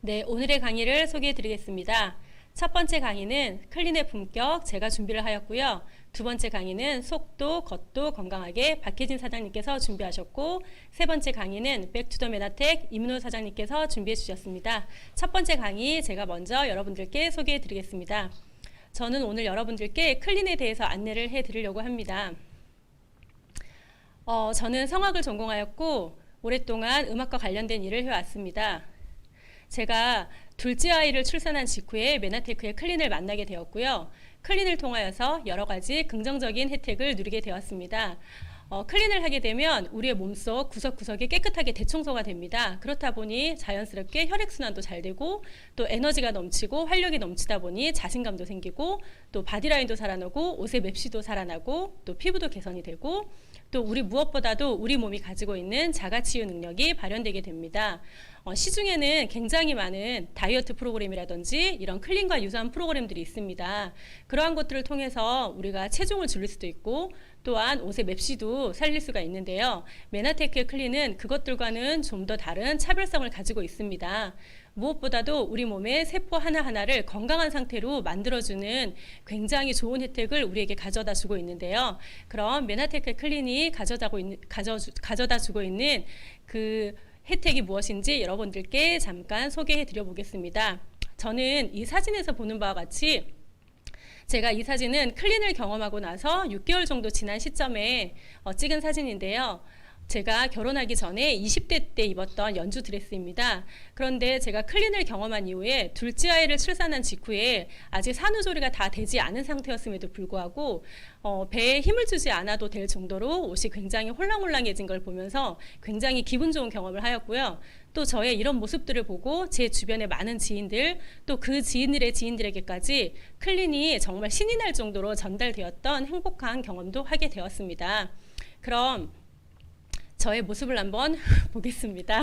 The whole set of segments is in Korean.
네, 오늘의 강의를 소개해 드리겠습니다. 첫 번째 강의는 클린의 품격 제가 준비를 하였고요. 두 번째 강의는 속도, 겉도 건강하게 박혜진 사장님께서 준비하셨고, 세 번째 강의는 백투더 메나텍 임노 사장님께서 준비해 주셨습니다. 첫 번째 강의 제가 먼저 여러분들께 소개해 드리겠습니다. 저는 오늘 여러분들께 클린에 대해서 안내를 해 드리려고 합니다. 저는 성악을 전공하였고 오랫동안 음악과 관련된 일을 해왔습니다. 제가 둘째 아이를 출산한 직후에 메나테크의 클린을 만나게 되었고요. 클린을 통하여서 여러 가지 긍정적인 혜택을 누리게 되었습니다. 클린을 하게 되면 우리의 몸속 구석구석이 깨끗하게 대청소가 됩니다. 그렇다 보니 자연스럽게 혈액순환도 잘 되고 또 에너지가 넘치고 활력이 넘치다 보니 자신감도 생기고 또 바디라인도 살아나고 옷의 맵시도 살아나고 또 피부도 개선이 되고 또 우리 무엇보다도 우리 몸이 가지고 있는 자가치유 능력이 발현되게 됩니다. 시중에는 굉장히 많은 다이어트 프로그램이라든지 이런 클린과 유사한 프로그램들이 있습니다. 그러한 것들을 통해서 우리가 체중을 줄일 수도 있고 또한 옷의 맵시도 살릴 수가 있는데요. 메나테크의 클린은 그것들과는 좀 더 다른 차별성을 가지고 있습니다. 무엇보다도 우리 몸의 세포 하나하나를 건강한 상태로 만들어주는 굉장히 좋은 혜택을 우리에게 가져다 주고 있는데요. 그럼 메나테크 클린이 가져다 주고 있는 그 혜택이 무엇인지 여러분들께 잠깐 소개해 드려 보겠습니다. 저는 이 사진에서 보는 바와 같이 제가 이 사진은 클린을 경험하고 나서 6개월 정도 지난 시점에 찍은 사진인데요. 제가 결혼하기 전에 20대 때 입었던 연주 드레스입니다. 그런데 제가 클린을 경험한 이후에 둘째 아이를 출산한 직후에 아직 산후조리가 다 되지 않은 상태였음에도 불구하고 배에 힘을 주지 않아도 될 정도로 옷이 굉장히 홀랑홀랑해진 걸 보면서 굉장히 기분 좋은 경험을 하였고요. 또 저의 이런 모습들을 보고 제 주변의 많은 지인들 또 그 지인들의 지인들에게까지 클린이 정말 신이 날 정도로 전달되었던 행복한 경험도 하게 되었습니다. 그럼 저의 모습을 한번 보겠습니다.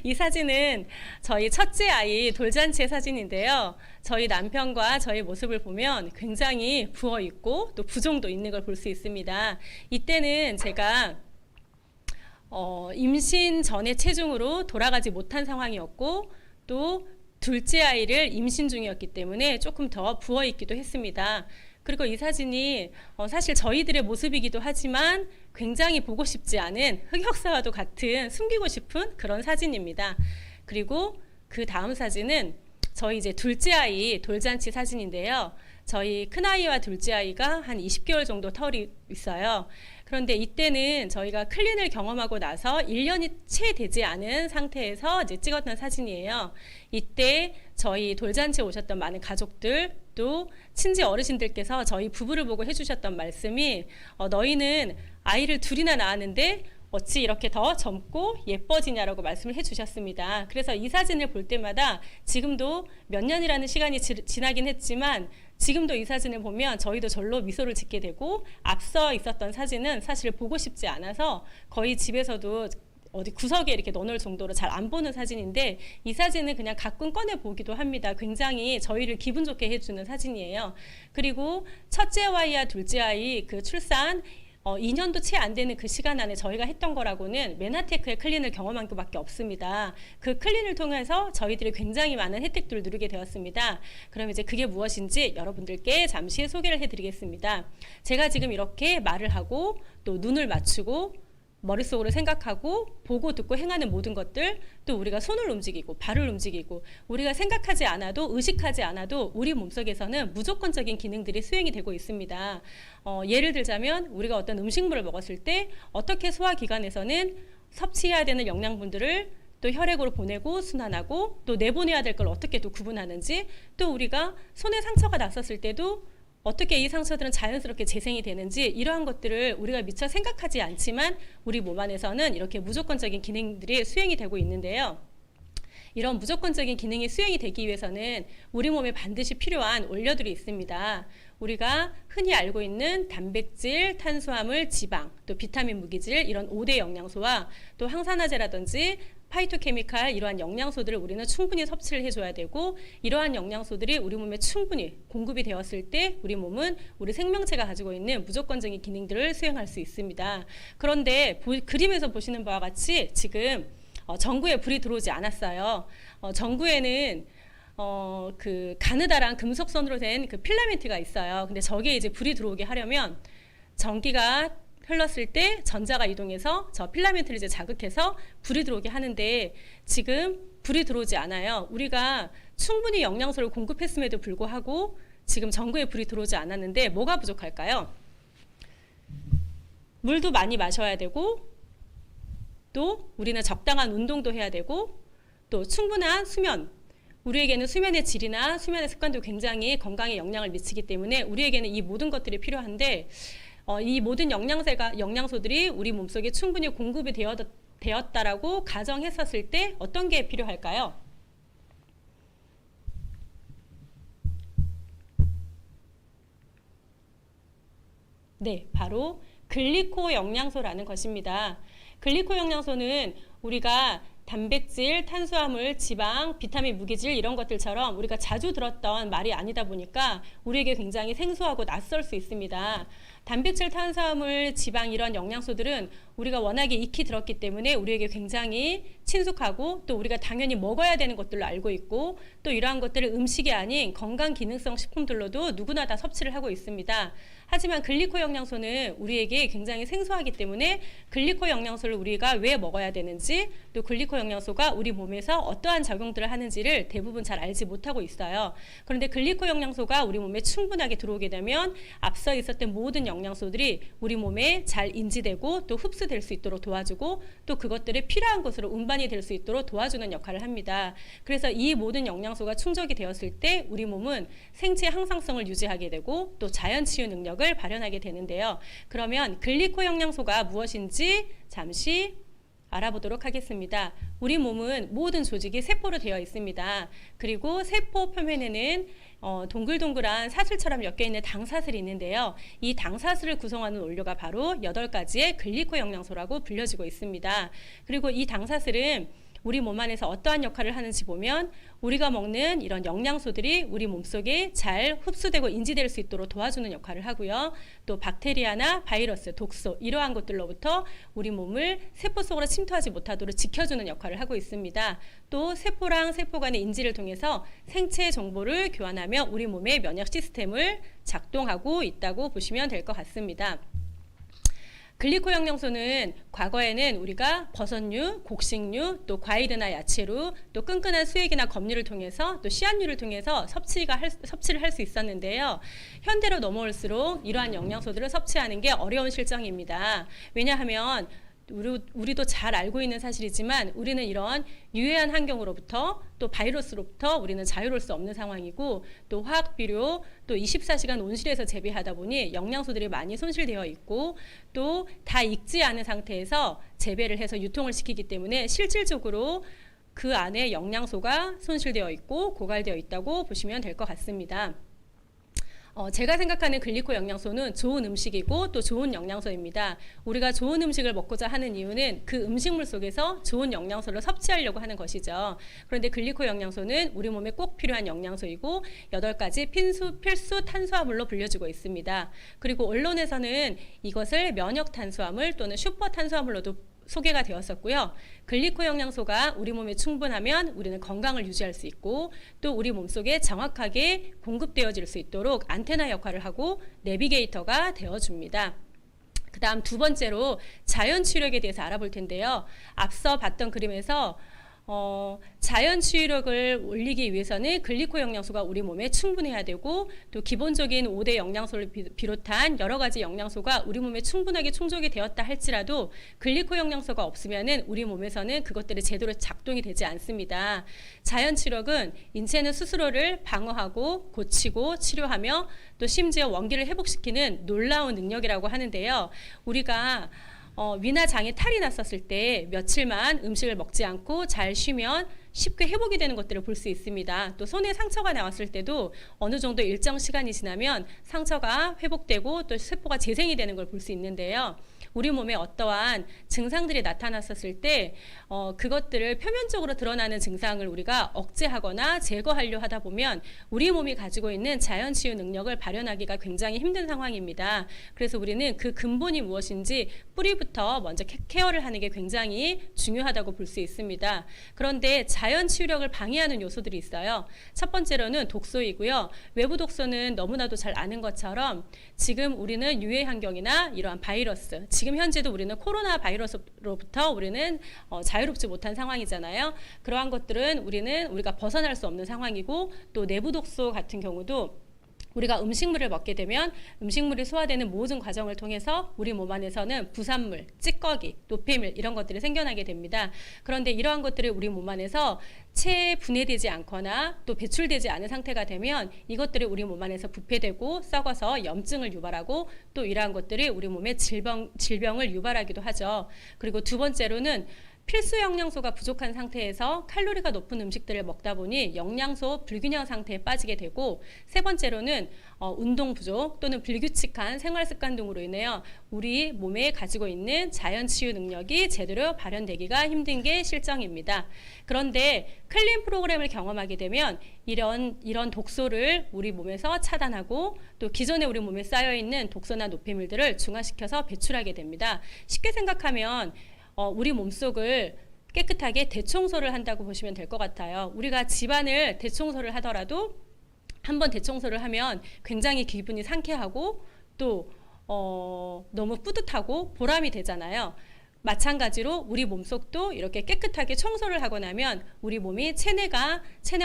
이 사진은 저희 첫째 아이 돌잔치의 사진인데요. 저희 남편과 저의 모습을 보면 굉장히 부어있고 또 부종도 있는 걸 볼 수 있습니다. 이때는 제가 임신 전의 체중으로 돌아가지 못한 상황이었고 또 둘째 아이를 임신 중이었기 때문에 조금 더 부어있기도 했습니다. 그리고 이 사진이 사실 저희들의 모습이기도 하지만 굉장히 보고 싶지 않은 흑역사와도 같은 숨기고 싶은 그런 사진입니다. 그리고 그 다음 사진은 저희 이제 둘째 아이 돌잔치 사진인데요. 저희 큰아이와 둘째 아이가 한 20개월 정도 털이 있어요. 그런데 이때는 저희가 클린을 경험하고 나서 1년이 채 되지 않은 상태에서 이제 찍었던 사진이에요. 이때 저희 돌잔치에 오셨던 많은 가족들 또 친지 어르신들께서 저희 부부를 보고 해주셨던 말씀이 너희는 아이를 둘이나 낳았는데 어찌 이렇게 더 젊고 예뻐지냐라고 말씀을 해주셨습니다. 그래서 이 사진을 볼 때마다 지금도 몇 년이라는 시간이 지나긴 했지만 지금도 이 사진을 보면 저희도 절로 미소를 짓게 되고 앞서 있었던 사진은 사실 보고 싶지 않아서 거의 집에서도 어디 구석에 이렇게 넣어놓을 정도로 잘 안 보는 사진인데 이 사진은 그냥 가끔 꺼내 보기도 합니다. 굉장히 저희를 기분 좋게 해주는 사진이에요. 그리고 첫째 아이와 둘째 아이 그 출산 2년도 채 안 되는 그 시간 안에 저희가 했던 거라고는 메나테크의 클린을 경험한 것밖에 없습니다. 그 클린을 통해서 저희들이 굉장히 많은 혜택들을 누리게 되었습니다. 그럼 이제 그게 무엇인지 여러분들께 잠시 소개를 해드리겠습니다. 제가 지금 이렇게 말을 하고 또 눈을 맞추고 머릿속으로 생각하고 보고 듣고 행하는 모든 것들 또 우리가 손을 움직이고 발을 움직이고 우리가 생각하지 않아도 의식하지 않아도 우리 몸속에서는 무조건적인 기능들이 수행이 되고 있습니다. 예를 들자면 우리가 어떤 음식물을 먹었을 때 어떻게 소화기관에서는 섭취해야 되는 영양분들을 또 혈액으로 보내고 순환하고 또 내보내야 될 걸 어떻게 또 구분하는지 또 우리가 손에 상처가 났었을 때도 어떻게 이 상처들은 자연스럽게 재생이 되는지 이러한 것들을 우리가 미처 생각하지 않지만 우리 몸 안에서는 이렇게 무조건적인 기능들이 수행이 되고 있는데요. 이런 무조건적인 기능이 수행이 되기 위해서는 우리 몸에 반드시 필요한 원료들이 있습니다. 우리가 흔히 알고 있는 단백질, 탄수화물, 지방, 또 비타민, 무기질 이런 5대 영양소와 또 항산화제라든지 파이토케미칼 이러한 영양소들을 우리는 충분히 섭취를 해줘야 되고 이러한 영양소들이 우리 몸에 충분히 공급이 되었을 때 우리 몸은 우리 생명체가 가지고 있는 무조건적인 기능들을 수행할 수 있습니다. 그런데 그림에서 보시는 바와 같이 지금 전구에 불이 들어오지 않았어요. 전구에는 그 가느다란 금속선으로 된 그 필라멘트가 있어요. 근데 저기에 이제 불이 들어오게 하려면 전기가 흘렀을 때 전자가 이동해서 저 필라멘트를 이제 자극해서 불이 들어오게 하는데 지금 불이 들어오지 않아요. 우리가 충분히 영양소를 공급했음에도 불구하고 지금 전구에 불이 들어오지 않았는데 뭐가 부족할까요? 물도 많이 마셔야 되고 또 우리는 적당한 운동도 해야 되고 또 충분한 수면, 우리에게는 수면의 질이나 수면의 습관도 굉장히 건강에 영향을 미치기 때문에 우리에게는 이 모든 것들이 필요한데 이 모든 영양소들이 우리 몸속에 충분히 공급이 되었다라고 가정했었을 때 어떤 게 필요할까요? 네, 바로 글리코 영양소라는 것입니다. 글리코 영양소는 우리가 단백질, 탄수화물, 지방, 비타민, 무기질 이런 것들처럼 우리가 자주 들었던 말이 아니다 보니까 우리에게 굉장히 생소하고 낯설 수 있습니다. 단백질, 탄수화물, 지방 이런 영양소들은 우리가 워낙에 익히 들었기 때문에 우리에게 굉장히 친숙하고 또 우리가 당연히 먹어야 되는 것들로 알고 있고 또 이러한 것들을 음식이 아닌 건강 기능성 식품들로도 누구나 다 섭취를 하고 있습니다. 하지만 글리코 영양소는 우리에게 굉장히 생소하기 때문에 글리코 영양소를 우리가 왜 먹어야 되는지 또 글리코 영양소가 우리 몸에서 어떠한 작용들을 하는지를 대부분 잘 알지 못하고 있어요. 그런데 글리코 영양소가 우리 몸에 충분하게 들어오게 되면 앞서 있었던 모든 영양소들이 우리 몸에 잘 인지되고 또 흡수될 수 있도록 도와주고 또 그것들이 필요한 곳으로 운반이 될 수 있도록 도와주는 역할을 합니다. 그래서 이 모든 영양소가 충족이 되었을 때 우리 몸은 생체 항상성을 유지하게 되고 또 자연 치유 능력을 발현하게 되는데요. 그러면 글리코 영양소가 무엇인지 잠시 알아보도록 하겠습니다. 우리 몸은 모든 조직이 세포로 되어 있습니다. 그리고 세포 표면에는 동글동글한 사슬처럼 엮여있는 당사슬이 있는데요. 이 당사슬을 구성하는 원료가 바로 8가지의 글리코 영양소라고 불려지고 있습니다. 그리고 이 당사슬은 우리 몸 안에서 어떠한 역할을 하는지 보면 우리가 먹는 이런 영양소들이 우리 몸속에 잘 흡수되고 인지될 수 있도록 도와주는 역할을 하고요. 또 박테리아나 바이러스, 독소 이러한 것들로부터 우리 몸을 세포 속으로 침투하지 못하도록 지켜주는 역할을 하고 있습니다. 또 세포랑 세포 간의 인지를 통해서 생체 정보를 교환하며 우리 몸의 면역 시스템을 작동하고 있다고 보시면 될 것 같습니다. 글리코 영양소는 과거에는 우리가 버섯류, 곡식류, 또 과일이나 야채류, 또 끈끈한 수액이나 검류를 통해서 또 씨앗류를 통해서 섭취를 할 수 있었는데요. 현대로 넘어올수록 이러한 영양소들을 섭취하는 게 어려운 실정입니다. 왜냐하면 우리도 잘 알고 있는 사실이지만 우리는 이런 유해한 환경으로부터 또 바이러스로부터 우리는 자유로울 수 없는 상황이고 또 화학비료 또 24시간 온실에서 재배하다 보니 영양소들이 많이 손실되어 있고 또 다 익지 않은 상태에서 재배를 해서 유통을 시키기 때문에 실질적으로 그 안에 영양소가 손실되어 있고 고갈되어 있다고 보시면 될 것 같습니다. 제가 생각하는 글리코 영양소는 좋은 음식이고 또 좋은 영양소입니다. 우리가 좋은 음식을 먹고자 하는 이유는 그 음식물 속에서 좋은 영양소를 섭취하려고 하는 것이죠. 그런데 글리코 영양소는 우리 몸에 꼭 필요한 영양소이고 8가지 필수 탄수화물로 불려지고 있습니다. 그리고 언론에서는 이것을 면역 탄수화물 또는 슈퍼 탄수화물로도 소개가 되었었고요. 글리코 영양소가 우리 몸에 충분하면 우리는 건강을 유지할 수 있고 또 우리 몸속에 정확하게 공급되어질 수 있도록 안테나 역할을 하고 내비게이터가 되어줍니다. 그 다음 두 번째로 자연 치유력에 대해서 알아볼 텐데요. 앞서 봤던 그림에서 자연 치유력을 올리기 위해서는 글리코 영양소가 우리 몸에 충분해야 되고 또 기본적인 5대 영양소를 비롯한 여러 가지 영양소가 우리 몸에 충분하게 충족이 되었다 할지라도 글리코 영양소가 없으면은 우리 몸에서는 그것들이 제대로 작동이 되지 않습니다. 자연 치유력은 인체는 스스로를 방어하고 고치고 치료하며 또 심지어 원기를 회복시키는 놀라운 능력이라고 하는데요. 우리가 위나 장에 탈이 났었을 때 며칠만 음식을 먹지 않고 잘 쉬면 쉽게 회복이 되는 것들을 볼 수 있습니다. 또 손에 상처가 나왔을 때도 어느 정도 일정 시간이 지나면 상처가 회복되고 또 세포가 재생이 되는 걸 볼 수 있는데요. 우리 몸에 어떠한 증상들이 나타났었을 때 그것들을 표면적으로 드러나는 증상을 우리가 억제하거나 제거하려 하다 보면 우리 몸이 가지고 있는 자연 치유 능력을 발현하기가 굉장히 힘든 상황입니다. 그래서 우리는 그 근본이 무엇인지 뿌리부터 먼저 케어를 하는 게 굉장히 중요하다고 볼 수 있습니다. 그런데 자연 치유력을 방해하는 요소들이 있어요. 첫 번째로는 독소이고요. 외부 독소는 너무나도 잘 아는 것처럼 지금 우리는 유해 환경이나 이러한 바이러스, 지금 현재도 우리는 코로나 바이러스로부터 우리는 자유롭지 못한 상황이잖아요. 그러한 것들은 우리가 벗어날 수 없는 상황이고, 또 내부 독소 같은 경우도 우리가 음식물을 먹게 되면 음식물이 소화되는 모든 과정을 통해서 우리 몸 안에서는 부산물, 찌꺼기, 노폐물 이런 것들이 생겨나게 됩니다. 그런데 이러한 것들이 우리 몸 안에서 체에 분해되지 않거나 또 배출되지 않은 상태가 되면 이것들이 우리 몸 안에서 부패되고 썩어서 염증을 유발하고, 또 이러한 것들이 우리 몸에 질병을 유발하기도 하죠. 그리고 두 번째로는 필수 영양소가 부족한 상태에서 칼로리가 높은 음식들을 먹다 보니 영양소 불균형 상태에 빠지게 되고, 세 번째로는 운동 부족 또는 불규칙한 생활 습관 등으로 인해요 우리 몸에 가지고 있는 자연 치유 능력이 제대로 발현되기가 힘든 게 실정입니다. 그런데 클린 프로그램을 경험하게 되면 이런 독소를 우리 몸에서 차단하고, 또 기존에 우리 몸에 쌓여 있는 독소나 노폐물들을 중화시켜서 배출하게 됩니다. 쉽게 생각하면 우리 몸속을 깨끗하게 대청소를 한다고 보시면 될 것 같아요. 우리가 집안을 대청소를 하더라도 한번 대청소를 하면 굉장히 기분이 상쾌하고 또 너무 뿌듯하고 보람이 되잖아요. 마찬가지로 우리 몸속도 이렇게 깨끗하게 청소를 하고 나면 우리 몸이 체내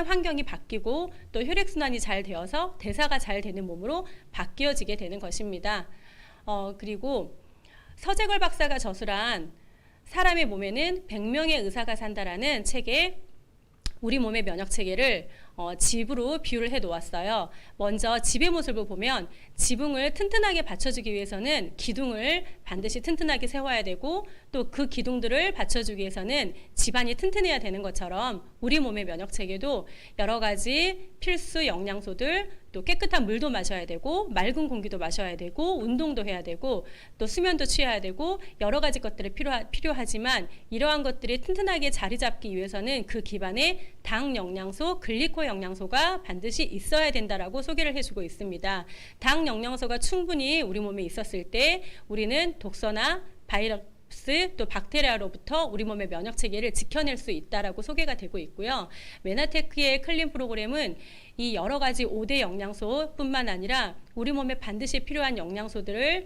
환경이 바뀌고 또 혈액순환이 잘 되어서 대사가 잘 되는 몸으로 바뀌어지게 되는 것입니다. 그리고 서재걸 박사가 저술한 사람의 몸에는 100명의 의사가 산다라는 책에 우리 몸의 면역 체계를 집으로 비유를 해 놓았어요. 먼저 집의 모습을 보면 지붕을 튼튼하게 받쳐주기 위해서는 기둥을 반드시 튼튼하게 세워야 되고, 또 그 기둥들을 받쳐주기 위해서는 집안이 튼튼해야 되는 것처럼 우리 몸의 면역 체계도 여러 가지 필수 영양소들, 또 깨끗한 물도 마셔야 되고 맑은 공기도 마셔야 되고 운동도 해야 되고 또 수면도 취해야 되고 여러 가지 것들이 필요하지만, 이러한 것들이 튼튼하게 자리 잡기 위해서는 그 기반에 당 영양소, 글리코 영양소가 반드시 있어야 된다라고 소개를 해주고 있습니다. 당 영양소가 충분히 우리 몸에 있었을 때 우리는 독소나 바이러스 또 박테리아로부터 우리 몸의 면역 체계를 지켜낼 수 있다라고 소개가 되고 있고요. 메나테크의 클린 프로그램은 이 여러 가지 5대 영양소뿐만 아니라 우리 몸에 반드시 필요한 영양소들을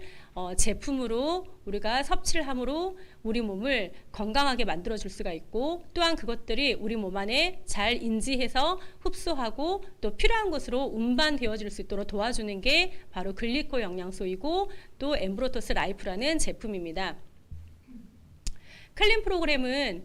제품으로 우리가 섭취를 함으로 우리 몸을 건강하게 만들어 줄 수가 있고, 또한 그것들이 우리 몸 안에 잘 인지해서 흡수하고 또 필요한 것으로 운반되어질 수 있도록 도와주는 게 바로 글리코 영양소이고 또 엠브로토스 라이프라는 제품입니다. 클린 프로그램은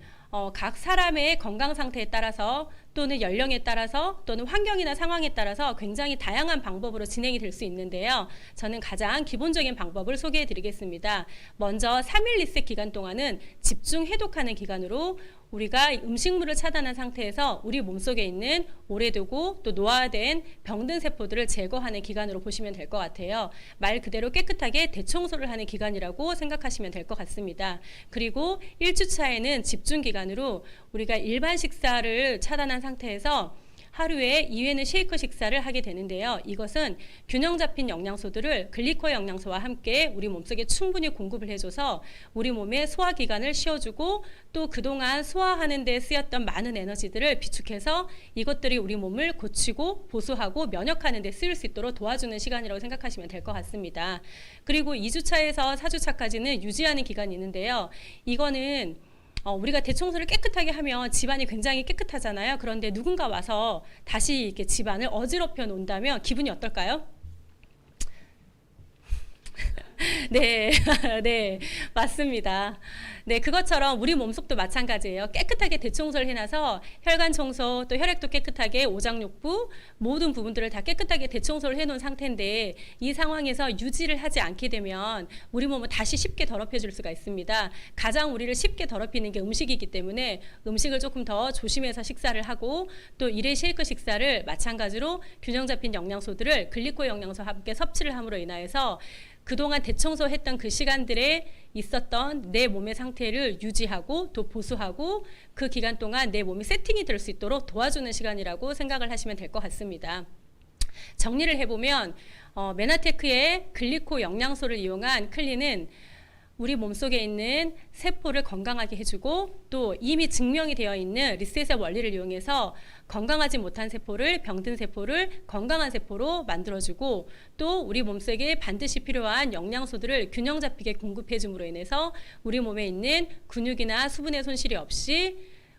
각 사람의 건강 상태에 따라서 또는 연령에 따라서 또는 환경이나 상황에 따라서 굉장히 다양한 방법으로 진행이 될 수 있는데요. 저는 가장 기본적인 방법을 소개해 드리겠습니다. 먼저 3일 리셋 기간 동안은 집중 해독하는 기간으로 우리가 음식물을 차단한 상태에서 우리 몸속에 있는 오래되고 또 노화된 병든 세포들을 제거하는 기간으로 보시면 될 것 같아요. 말 그대로 깨끗하게 대청소를 하는 기간이라고 생각하시면 될 것 같습니다. 그리고 1주차에는 집중 기간으로 우리가 일반 식사를 차단한 상태에서 하루에 2회는 쉐이크 식사를 하게 되는데요. 이것은 균형 잡힌 영양소들을 글리코 영양소와 함께 우리 몸속에 충분히 공급을 해줘서 우리 몸의 소화기관을 쉬어주고 또 그동안 소화하는 데 쓰였던 많은 에너지들을 비축해서 이것들이 우리 몸을 고치고 보수하고 면역하는 데 쓰일 수 있도록 도와주는 시간이라고 생각하시면 될 것 같습니다. 그리고 2주차에서 4주차까지는 유지하는 기간이 있는데요. 이거는 우리가 대청소를 깨끗하게 하면 집안이 굉장히 깨끗하잖아요. 그런데 누군가 와서 다시 이렇게 집안을 어지럽혀 놓는다면 기분이 어떨까요? 네, 네, 맞습니다. 네, 그것처럼 우리 몸속도 마찬가지예요. 깨끗하게 대청소를 해놔서 혈관 청소, 또 혈액도 깨끗하게 오장육부 모든 부분들을 다 깨끗하게 대청소를 해놓은 상태인데 이 상황에서 유지를 하지 않게 되면 우리 몸은 다시 쉽게 더럽혀질 수가 있습니다. 가장 우리를 쉽게 더럽히는 게 음식이기 때문에 음식을 조금 더 조심해서 식사를 하고 또 1회 쉐이크 식사를 마찬가지로 균형 잡힌 영양소들을 글리코 영양소와 함께 섭취를 함으로 인하여서 그동안 대청소했던 그 시간들에 있었던 내 몸의 상태를 유지하고 또 보수하고 그 기간 동안 내 몸이 세팅이 될 수 있도록 도와주는 시간이라고 생각을 하시면 될 것 같습니다. 정리를 해보면 메나테크의 글리코 영양소를 이용한 클린은 우리 몸속에 있는 세포를 건강하게 해주고 또 이미 증명이 되어 있는 리셋의 원리를 이용해서 건강하지 못한 세포를 병든 세포를 건강한 세포로 만들어주고 또 우리 몸속에 반드시 필요한 영양소들을 균형 잡히게 공급해 줌으로 인해서 우리 몸에 있는 근육이나 수분의 손실이 없이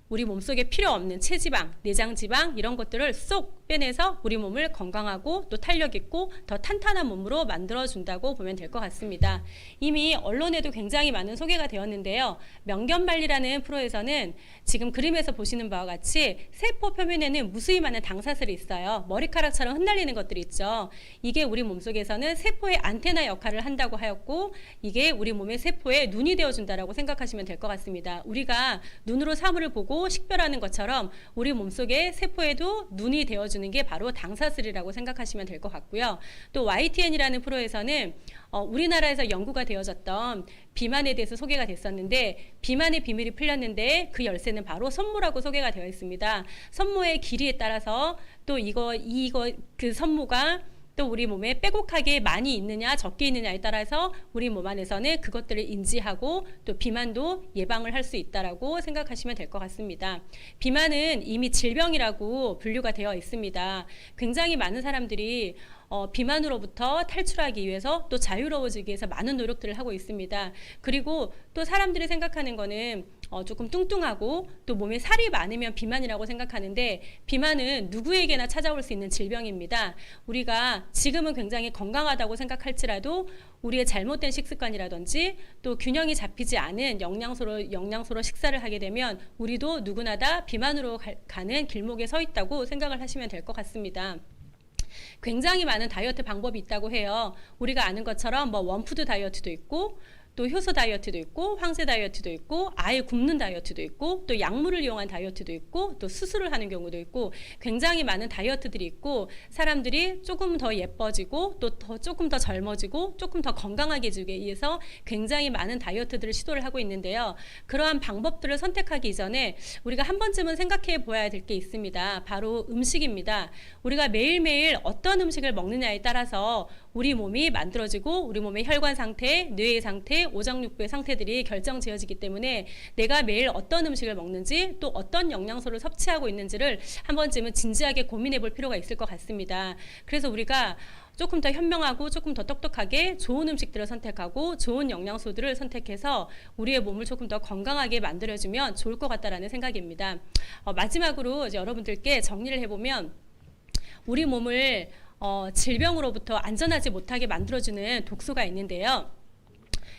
우리 몸속에 필요 없는 체지방, 내장지방 이런 것들을 쏙 빼내서 우리 몸을 건강하고 또 탄력 있고 더 탄탄한 몸으로 만들어준다고 보면 될 것 같습니다. 이미 언론에도 굉장히 많은 소개가 되었는데요. 명견발리라는 프로에서는 지금 그림에서 보시는 바와 같이 세포 표면에는 무수히 많은 당사슬이 있어요. 머리카락처럼 흩날리는 것들이 있죠. 이게 우리 몸속에서는 세포의 안테나 역할을 한다고 하였고 이게 우리 몸의 세포의 눈이 되어준다라고 생각하시면 될 것 같습니다. 우리가 눈으로 사물을 보고 식별하는 것처럼 우리 몸속의 세포에도 눈이 되어주는 게 바로 당사슬이라고 생각하시면 될 것 같고요. 또 YTN이라는 프로에서는 우리나라에서 연구가 되어졌던 비만에 대해서 소개가 됐었는데 비만의 비밀이 풀렸는데 그 열쇠는 바로 선모라고 소개가 되어 있습니다. 선모의 길이에 따라서 또 그 선모가 또 우리 몸에 빼곡하게 많이 있느냐 적게 있느냐에 따라서 우리 몸 안에서는 그것들을 인지하고 또 비만도 예방을 할 수 있다라고 생각하시면 될 것 같습니다. 비만은 이미 질병이라고 분류가 되어 있습니다. 굉장히 많은 사람들이 비만으로부터 탈출하기 위해서 또 자유로워지기 위해서 많은 노력들을 하고 있습니다. 그리고 또 사람들이 생각하는 거는 조금 뚱뚱하고 또 몸에 살이 많으면 비만이라고 생각하는데 비만은 누구에게나 찾아올 수 있는 질병입니다. 우리가 지금은 굉장히 건강하다고 생각할지라도 우리의 잘못된 식습관이라든지 또 균형이 잡히지 않은 영양소로 식사를 하게 되면 우리도 누구나 다 비만으로 가는 길목에 서 있다고 생각을 하시면 될 것 같습니다. 굉장히 많은 다이어트 방법이 있다고 해요. 우리가 아는 것처럼 원푸드 다이어트도 있고 또 효소 다이어트도 있고 황새 다이어트도 있고 아예 굶는 다이어트도 있고 또 약물을 이용한 다이어트도 있고 또 수술을 하는 경우도 있고 굉장히 많은 다이어트들이 있고 사람들이 조금 더 예뻐지고 또 조금 더 젊어지고 조금 더 건강하게 해주기 위해서 굉장히 많은 다이어트들을 시도를 하고 있는데요. 그러한 방법들을 선택하기 이전에 우리가 한 번쯤은 생각해 보아야 될 게 있습니다. 바로 음식입니다. 우리가 매일매일 어떤 음식을 먹느냐에 따라서 우리 몸이 만들어지고 우리 몸의 혈관 상태, 뇌의 상태, 오장육부의 상태들이 결정지어지기 때문에 내가 매일 어떤 음식을 먹는지 또 어떤 영양소를 섭취하고 있는지를 한 번쯤은 진지하게 고민해 볼 필요가 있을 것 같습니다. 그래서 우리가 조금 더 현명하고 조금 더 똑똑하게 좋은 음식들을 선택하고 좋은 영양소들을 선택해서 우리의 몸을 조금 더 건강하게 만들어주면 좋을 것 같다라는 생각입니다. 마지막으로 이제 여러분들께 정리를 해보면 우리 몸을 질병으로부터 안전하지 못하게 만들어주는 독소가 있는데요.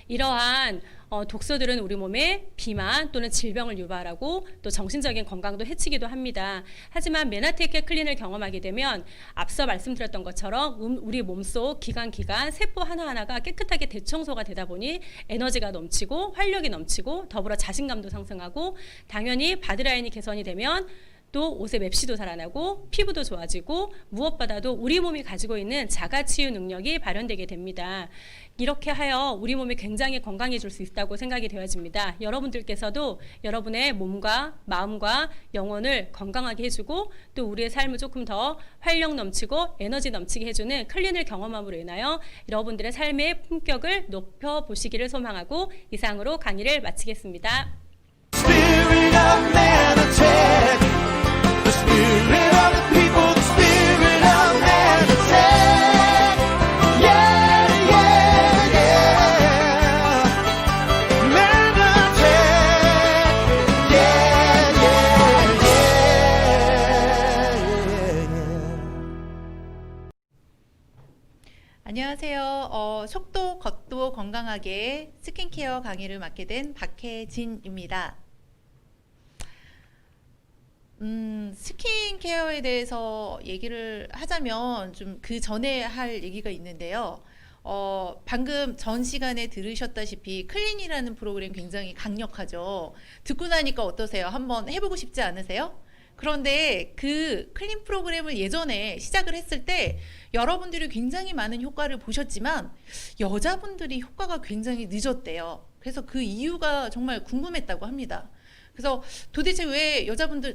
이러한 독소들은 우리 몸에 비만 또는 질병을 유발하고 또 정신적인 건강도 해치기도 합니다. 하지만 메나테크 클린을 경험하게 되면 앞서 말씀드렸던 것처럼 우리 몸속 기관 세포 하나하나가 깨끗하게 대청소가 되다 보니 에너지가 넘치고 활력이 넘치고 더불어 자신감도 상승하고 당연히 바디라인이 개선이 되면 또 옷의 맵시도 살아나고 피부도 좋아지고 무엇보다도 우리 몸이 가지고 있는 자가치유 능력이 발현되게 됩니다. 이렇게 하여 우리 몸이 굉장히 건강해질 수 있다고 생각이 되어집니다. 여러분들께서도 여러분의 몸과 마음과 영혼을 건강하게 해주고 또 우리의 삶을 조금 더 활력 넘치고 에너지 넘치게 해주는 클린을 경험함으로 인하여 여러분들의 삶의 품격을 높여보시기를 소망하고 이상으로 강의를 마치겠습니다. Spirit of Manatech, the spirit of the people, the spirit of Manatech. Yeah, yeah, yeah. Manatech. Yeah, yeah, yeah. 안녕하세요. 속도, 겉도 건강하게 스킨케어 강의를 맡게 된 박혜진입니다. 스킨케어에 대해서 얘기를 하자면 좀 그 전에 할 얘기가 있는데요. 방금 전 시간에 들으셨다시피 클린이라는 프로그램 굉장히 강력하죠. 듣고 나니까 어떠세요? 한번 해보고 싶지 않으세요? 그런데 그 클린 프로그램을 예전에 시작을 했을 때 여러분들이 굉장히 많은 효과를 보셨지만 여자분들이 효과가 굉장히 늦었대요. 그래서 그 이유가 정말 궁금했다고 합니다. 그래서 도대체 왜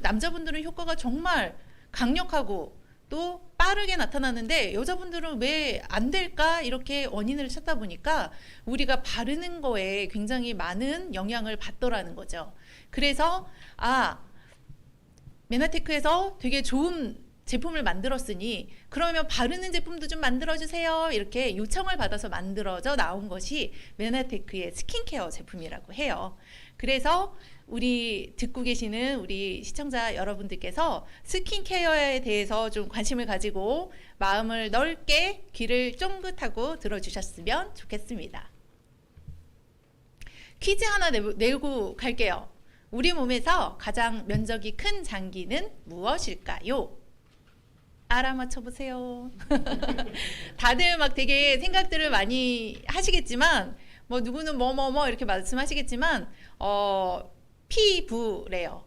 남자분들은 효과가 정말 강력하고 또 빠르게 나타나는데 여자분들은 왜 안 될까? 이렇게 원인을 찾다 보니까 우리가 바르는 거에 굉장히 많은 영향을 받더라는 거죠. 그래서 메나테크에서 되게 좋은 제품을 만들었으니 그러면 바르는 제품도 좀 만들어주세요. 이렇게 요청을 받아서 만들어져 나온 것이 메나테크의 스킨케어 제품이라고 해요. 그래서 우리 듣고 계시는 우리 시청자 여러분들께서 스킨케어에 대해서 좀 관심을 가지고 마음을 넓게 귀를 쫑긋하고 들어주셨으면 좋겠습니다. 퀴즈 하나 내고 갈게요. 우리 몸에서 가장 면적이 큰 장기는 무엇일까요? 알아맞혀 보세요. 다들 막 되게 생각들을 많이 하시겠지만 뭐 누구는 뭐 이렇게 말씀하시겠지만 피부래요.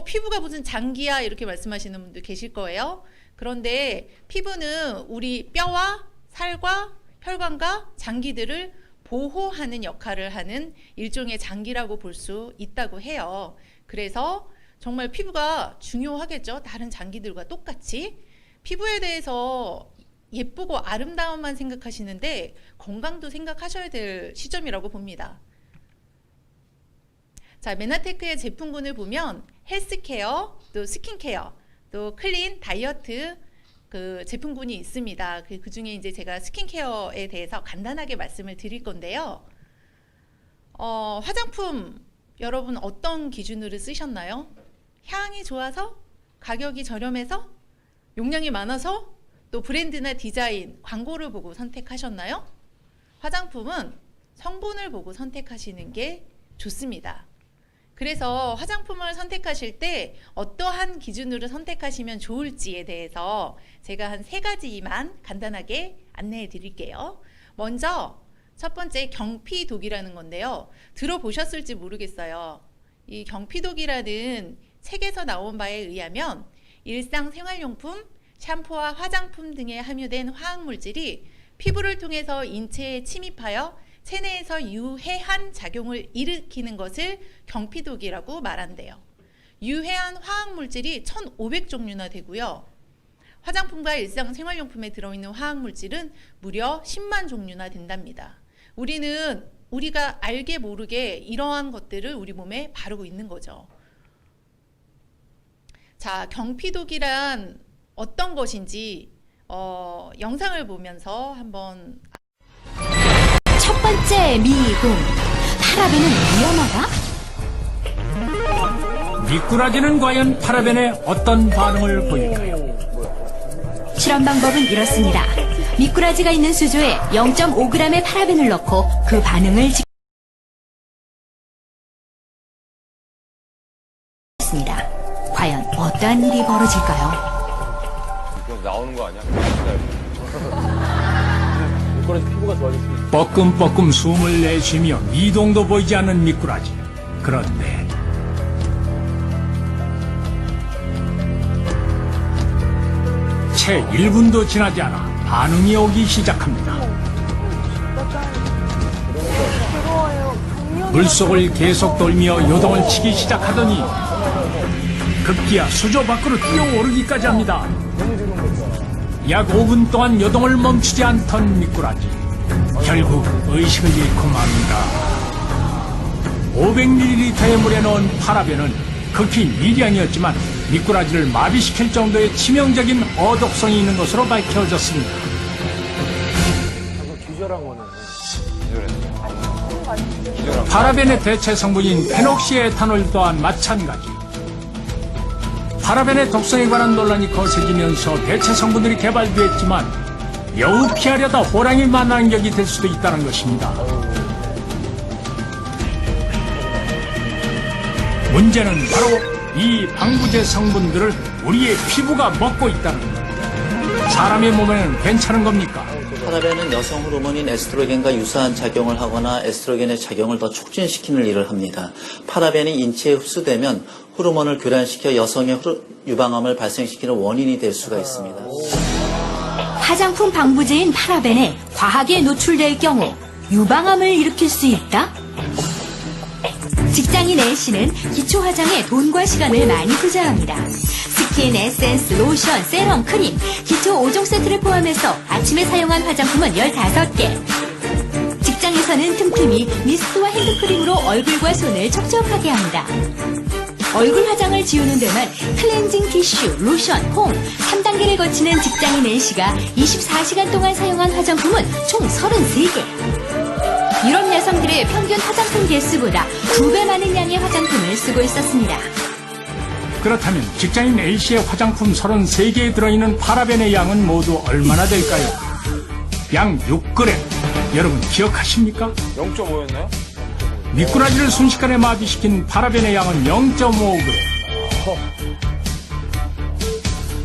피부가 무슨 장기야 이렇게 말씀하시는 분들 계실 거예요. 그런데 피부는 우리 뼈와 살과 혈관과 장기들을 보호하는 역할을 하는 일종의 장기라고 볼 수 있다고 해요. 그래서 정말 피부가 중요하겠죠. 다른 장기들과 똑같이. 피부에 대해서 예쁘고 아름다움만 생각하시는데 건강도 생각하셔야 될 시점이라고 봅니다. 자, 메나테크의 제품군을 보면 헬스케어, 또 스킨케어, 또 클린, 다이어트 그 제품군이 있습니다. 그 중에 이제 제가 스킨케어에 대해서 간단하게 말씀을 드릴 건데요. 화장품 여러분 어떤 기준으로 쓰셨나요? 향이 좋아서? 가격이 저렴해서? 용량이 많아서? 또 브랜드나 디자인, 광고를 보고 선택하셨나요? 화장품은 성분을 보고 선택하시는 게 좋습니다. 그래서 화장품을 선택하실 때 어떠한 기준으로 선택하시면 좋을지에 대해서 제가 한 3가지만 간단하게 안내해 드릴게요. 먼저 첫 번째 경피독이라는 건데요. 들어보셨을지 모르겠어요. 이 경피독이라는 책에서 나온 바에 의하면 일상생활용품, 샴푸와 화장품 등에 함유된 화학물질이 피부를 통해서 인체에 침입하여 체내에서 유해한 작용을 일으키는 것을 경피독이라고 말한대요. 유해한 화학물질이 1,500종류나 되고요. 화장품과 일상생활용품에 들어있는 화학물질은 무려 10만 종류나 된답니다. 우리가 알게 모르게 이러한 것들을 우리 몸에 바르고 있는 거죠. 자, 경피독이란 어떤 것인지 영상을 보면서 한번. 첫 번째 미궁. 파라벤은 위험하다? 미꾸라지는 과연 파라벤에 어떤 반응을 보일까요? 실험 방법은 이렇습니다. 미꾸라지가 있는 수조에 0.5g의 파라벤을 넣고 그 반응을 지켰습니다. 과연 어떠한 일이 벌어질까요? 나오는 거 아니야? 미꾸라지 피부가 좋아질 수 있어. 뻐끔뻐끔 숨을 내쉬며 미동도 보이지 않는 미꾸라지. 그런데 채 1분도 지나지 않아 반응이 오기 시작합니다. 물속을 계속 돌며 요동을 치기 시작하더니 급기야 수조 밖으로 뛰어오르기까지 합니다. 약 5분 동안 요동을 멈추지 않던 미꾸라지. 결국 의식을 잃고 맙니다. 500ml의 물에 넣은 파라벤은 극히 미량이었지만 미꾸라지를 마비시킬 정도의 치명적인 어독성이 있는 것으로 밝혀졌습니다. 기절한 거네. 파라벤의 대체 성분인 페녹시에탄올 또한 마찬가지. 파라벤의 독성에 관한 논란이 거세지면서 대체 성분들이 개발되었지만 여우 피하려다 호랑이 만나는 격이 될 수도 있다는 것입니다. 문제는 바로 이 방부제 성분들을 우리의 피부가 먹고 있다는 것. 사람의 몸에는 괜찮은 겁니까? 파라벤은 여성 호르몬인 에스트로겐과 유사한 작용을 하거나 에스트로겐의 작용을 더 촉진시키는 일을 합니다. 파라벤이 인체에 흡수되면 호르몬을 교란시켜 여성의 유방암을 발생시키는 원인이 될 수가 있습니다. 화장품 방부제인 파라벤에 과하게 노출될 경우 유방암을 일으킬 수 있다? 직장인 A씨는 기초 화장에 돈과 시간을 많이 투자합니다. 스킨, 에센스, 로션, 세럼, 크림, 기초 5종 세트를 포함해서 아침에 사용한 화장품은 15개. 직장에서는 틈틈이 미스트와 핸드크림으로 얼굴과 손을 촉촉하게 합니다. 얼굴 화장을 지우는 데만 클렌징 티슈, 로션, 폼 3단계를 거치는 직장인 A씨가 24시간 동안 사용한 화장품은 총 33개. 유럽 여성들의 평균 화장품 개수보다 2배 많은 양의 화장품을 쓰고 있었습니다. 그렇다면 직장인 A씨의 화장품 33개에 들어있는 파라벤의 양은 모두 얼마나 될까요? 양 6g. 여러분 기억하십니까? 0.5였나요? 미꾸라지를 순식간에 마비시킨 파라벤의 양은 0.5g.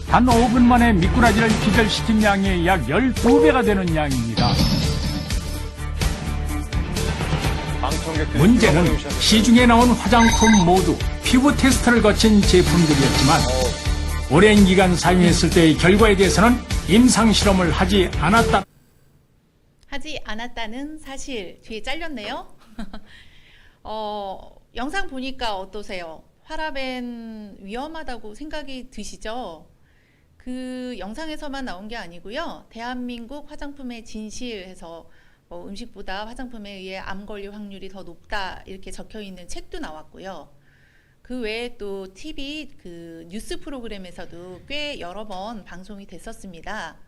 단 5분 만에 미꾸라지를 기절시킨 양의 약 12배가 되는 양입니다. 문제는 시중에 나온 화장품 모두 피부 테스트를 거친 제품들이었지만 오랜 기간 사용했을 때의 결과에 대해서는 임상실험을 하지 않았다는 사실 뒤에 잘렸네요. 영상 보니까 어떠세요? 파라벤 위험하다고 생각이 드시죠? 그 영상에서만 나온 게 아니고요. 대한민국 화장품의 진실에서 음식보다 화장품에 의해 암 걸릴 확률이 더 높다 이렇게 적혀 있는 책도 나왔고요. 그 외에 또 TV 그 뉴스 프로그램에서도 꽤 여러 번 방송이 됐었습니다.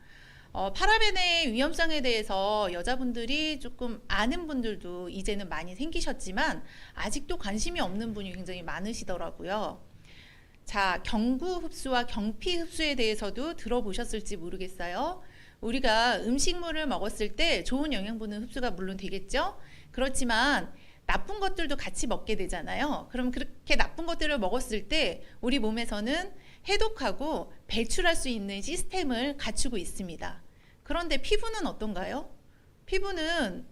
파라벤의 위험성에 대해서 여자분들이 조금 아는 분들도 이제는 많이 생기셨지만 아직도 관심이 없는 분이 굉장히 많으시더라고요. 자, 경구 흡수와 경피 흡수에 대해서도 들어보셨을지 모르겠어요. 우리가 음식물을 먹었을 때 좋은 영양분은 흡수가 물론 되겠죠. 그렇지만 나쁜 것들도 같이 먹게 되잖아요. 그럼 그렇게 나쁜 것들을 먹었을 때 우리 몸에서는 해독하고 배출할 수 있는 시스템을 갖추고 있습니다. 그런데 피부는 어떤가요? 피부는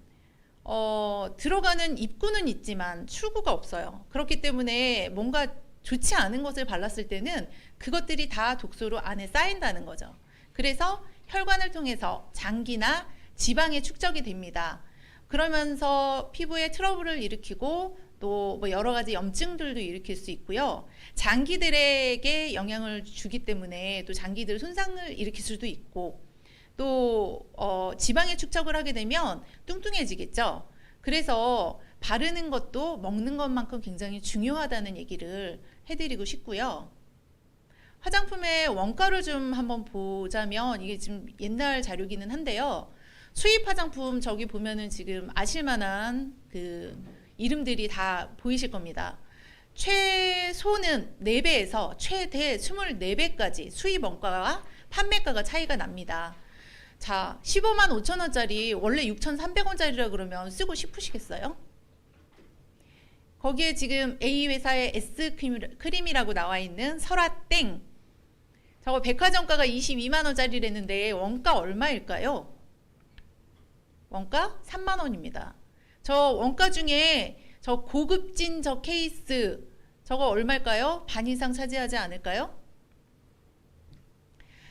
들어가는 입구는 있지만 출구가 없어요. 그렇기 때문에 뭔가 좋지 않은 것을 발랐을 때는 그것들이 다 독소로 안에 쌓인다는 거죠. 그래서 혈관을 통해서 장기나 지방에 축적이 됩니다. 그러면서 피부에 트러블을 일으키고 또 뭐 여러 가지 염증들도 일으킬 수 있고요. 장기들에게 영향을 주기 때문에 또 장기들 손상을 일으킬 수도 있고 또 지방에 축적을 하게 되면 뚱뚱해지겠죠. 그래서 바르는 것도 먹는 것만큼 굉장히 중요하다는 얘기를 해드리고 싶고요. 화장품의 원가를 좀 한번 보자면 이게 지금 옛날 자료기는 한데요. 수입 화장품 저기 보면은 지금 아실만한 그 이름들이 다 보이실 겁니다. 최소는 4배에서 최대 24배까지 수입 원가와 판매가가 차이가 납니다. 자, 15만 5천 원짜리 원래 6,300원짜리라 그러면 쓰고 싶으시겠어요? 거기에 지금 A 회사의 S 크림이라고 나와 있는 설화땡 저거 백화점가가 22만 원짜리랬는데 원가 얼마일까요? 원가 3만 원입니다. 저 원가 중에 저 고급진 저 케이스 저거 얼마일까요? 반 이상 차지하지 않을까요?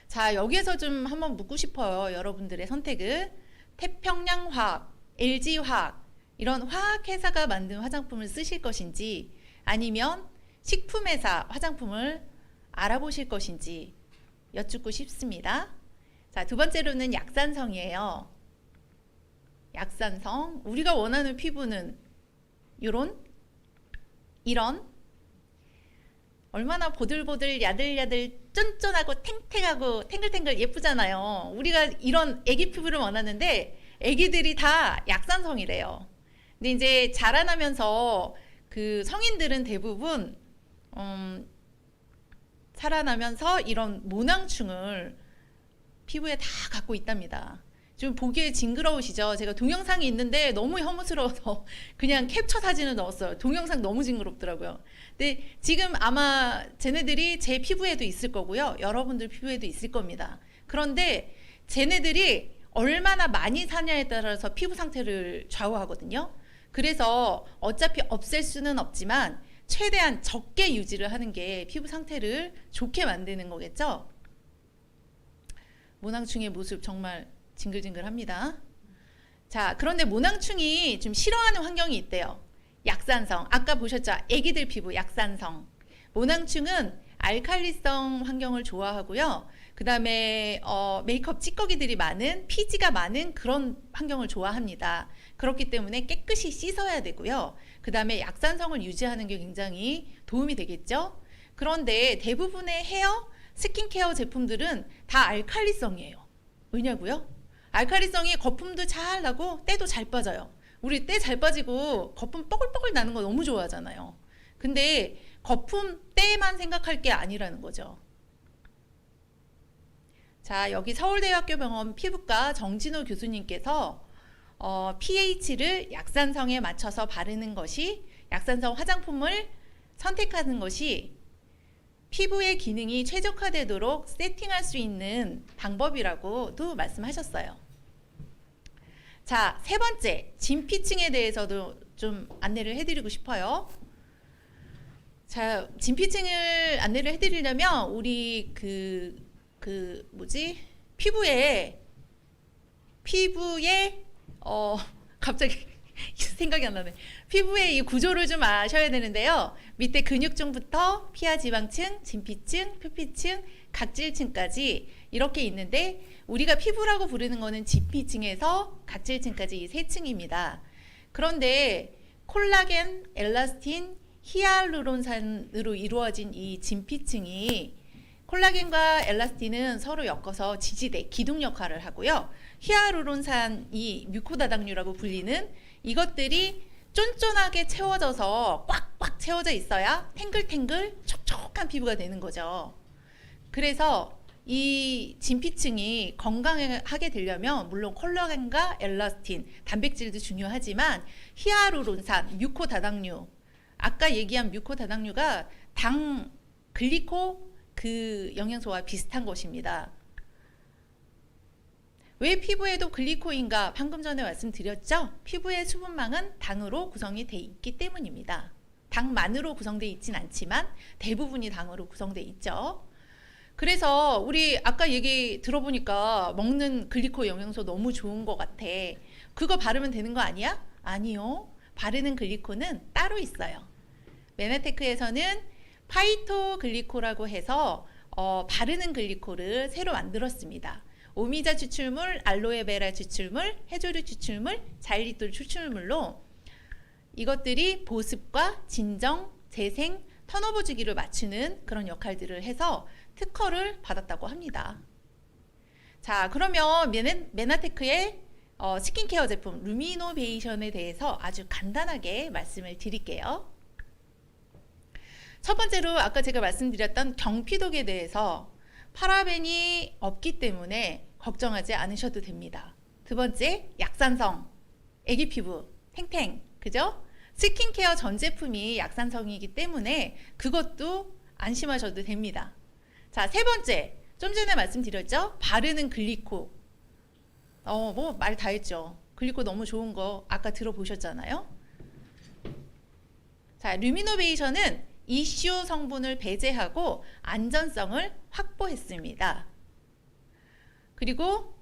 자, 여기에서 좀 한번 묻고 싶어요. 여러분들의 선택을. 태평양화학, LG화학 이런 화학회사가 만든 화장품을 쓰실 것인지 아니면 식품회사 화장품을 알아보실 것인지 여쭙고 싶습니다. 자, 두 번째로는 약산성이에요. 약산성. 우리가 원하는 피부는 이런 얼마나 보들보들 야들야들 쫀쫀하고 탱탱하고 탱글탱글 예쁘잖아요. 우리가 이런 애기 피부를 원하는데 애기들이 다 약산성이래요. 근데 이제 자라나면서 그 성인들은 대부분 살아나면서 이런 모낭충을 피부에 다 갖고 있답니다. 좀 보기에 징그러우시죠? 제가 동영상이 있는데 너무 혐오스러워서 그냥 캡처 사진을 넣었어요. 동영상 너무 징그럽더라고요. 근데 지금 아마 쟤네들이 제 피부에도 있을 거고요. 여러분들 피부에도 있을 겁니다. 그런데 쟤네들이 얼마나 많이 사냐에 따라서 피부 상태를 좌우하거든요. 그래서 어차피 없앨 수는 없지만 최대한 적게 유지를 하는 게 피부 상태를 좋게 만드는 거겠죠. 모낭충의 모습 정말 징글징글합니다. 자, 그런데 모낭충이 좀 싫어하는 환경이 있대요. 약산성. 아까 보셨죠? 애기들 피부 약산성. 모낭충은 알칼리성 환경을 좋아하고요. 그 다음에 메이크업 찌꺼기들이 많은, 피지가 많은 그런 환경을 좋아합니다. 그렇기 때문에 깨끗이 씻어야 되고요. 그 다음에 약산성을 유지하는 게 굉장히 도움이 되겠죠. 그런데 대부분의 헤어, 스킨케어 제품들은 다 알칼리성이에요. 왜냐고요? 알칼리성이 거품도 잘 나고 때도 잘 빠져요. 우리 때 잘 빠지고 거품 뻐글뻐글 나는 거 너무 좋아하잖아요. 근데 거품 때만 생각할 게 아니라는 거죠. 자, 여기 서울대학교병원 피부과 정진호 교수님께서 pH를 약산성에 맞춰서 바르는 것이, 약산성 화장품을 선택하는 것이 피부의 기능이 최적화되도록 세팅할 수 있는 방법이라고도 말씀하셨어요. 자, 세 번째, 진피층에 대해서도 좀 안내를 해드리고 싶어요. 자, 진피층을 안내를 해드리려면 우리 피부에 갑자기 생각이 안 나네. 피부의 이 구조를 좀 아셔야 되는데요. 밑에 근육층부터 피하지방층, 진피층, 표피층, 각질층까지 이렇게 있는데, 우리가 피부라고 부르는 거는 진피층에서 각질층까지 이 세 층입니다. 그런데 콜라겐, 엘라스틴, 히알루론산으로 이루어진 이 진피층이, 콜라겐과 엘라스틴은 서로 엮어서 지지대, 기둥 역할을 하고요. 히알루론산이 뮤코다당류라고 불리는 이것들이 쫀쫀하게 채워져서 꽉꽉 채워져 있어야 탱글탱글 촉촉한 피부가 되는 거죠. 그래서 이 진피층이 건강하게 되려면 물론 콜라겐과 엘라스틴, 단백질도 중요하지만 히알루론산, 뮤코다당류, 아까 얘기한 뮤코다당류가 당, 글리코 그 영양소와 비슷한 것입니다. 왜 피부에도 글리코인가? 방금 전에 말씀드렸죠? 피부의 수분망은 당으로 구성이 돼 있기 때문입니다. 당만으로 구성되어 있진 않지만 대부분이 당으로 구성되어 있죠. 그래서 우리 아까 얘기 들어보니까 먹는 글리코 영양소 너무 좋은 것 같아. 그거 바르면 되는 거 아니야? 아니요. 바르는 글리코는 따로 있어요. 메나테크에서는 파이토글리코라고 해서 바르는 글리코를 새로 만들었습니다. 오미자 추출물, 알로에베라 추출물, 해조류 추출물, 자일리톨 추출물로 이것들이 보습과 진정, 재생, 턴오버 주기를 맞추는 그런 역할들을 해서 특허를 받았다고 합니다. 자, 그러면 메나테크의 스킨케어 제품 루미노베이션에 대해서 아주 간단하게 말씀을 드릴게요. 첫 번째로 아까 제가 말씀드렸던 경피독에 대해서 파라벤이 없기 때문에 걱정하지 않으셔도 됩니다. 두 번째, 약산성, 애기 피부, 탱탱, 그죠? 스킨케어 전 제품이 약산성이기 때문에 그것도 안심하셔도 됩니다. 자, 세 번째, 좀 전에 말씀드렸죠? 바르는 글리코. 뭐 말 다 했죠. 글리코 너무 좋은 거 아까 들어보셨잖아요. 자, 루미노베이션은 이슈 성분을 배제하고 안전성을 확보했습니다. 그리고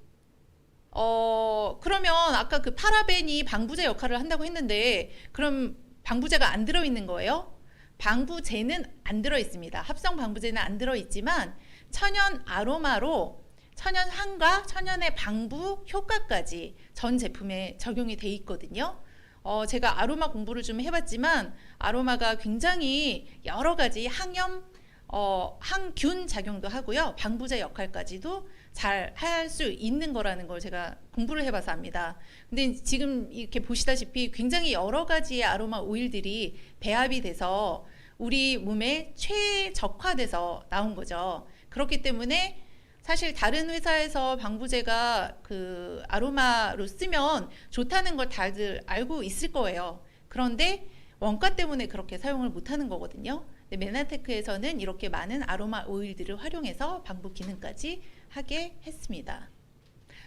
그러면 아까 그 파라벤이 방부제 역할을 한다고 했는데 그럼 방부제가 안 들어있는 거예요? 방부제는 안 들어있습니다. 합성 방부제는 안 들어있지만 천연 아로마로 천연 향과 천연의 방부 효과까지 전 제품에 적용이 돼 있거든요. 제가 아로마 공부를 좀 해봤지만 아로마가 굉장히 여러 가지 항염, 항균 작용도 하고요. 방부제 역할까지도 잘 할 수 있는 거라는 걸 제가 공부를 해봐서 압니다. 근데 지금 이렇게 보시다시피 굉장히 여러 가지의 아로마 오일들이 배합이 돼서 우리 몸에 최적화돼서 나온 거죠. 그렇기 때문에 사실 다른 회사에서 방부제가 그 아로마로 쓰면 좋다는 걸 다들 알고 있을 거예요. 그런데 원가 때문에 그렇게 사용을 못하는 거거든요. 메나테크에서는 이렇게 많은 아로마 오일들을 활용해서 방부 기능까지 하게 했습니다.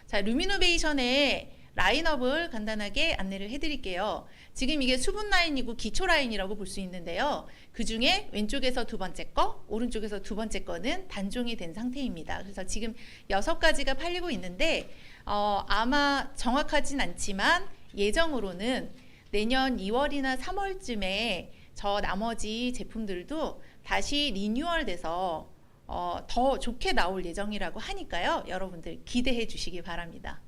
자, 루미노베이션의 라인업을 간단하게 안내를 해드릴게요. 지금 이게 수분 라인이고 기초 라인이라고 볼 수 있는데요. 그 중에 왼쪽에서 두 번째 거, 오른쪽에서 두 번째 거는 단종이 된 상태입니다. 그래서 지금 6가지가 팔리고 있는데 아마 정확하진 않지만 예정으로는 내년 2월이나 3월쯤에 저 나머지 제품들도 다시 리뉴얼돼서 더 좋게 나올 예정이라고 하니까요. 여러분들 기대해 주시기 바랍니다.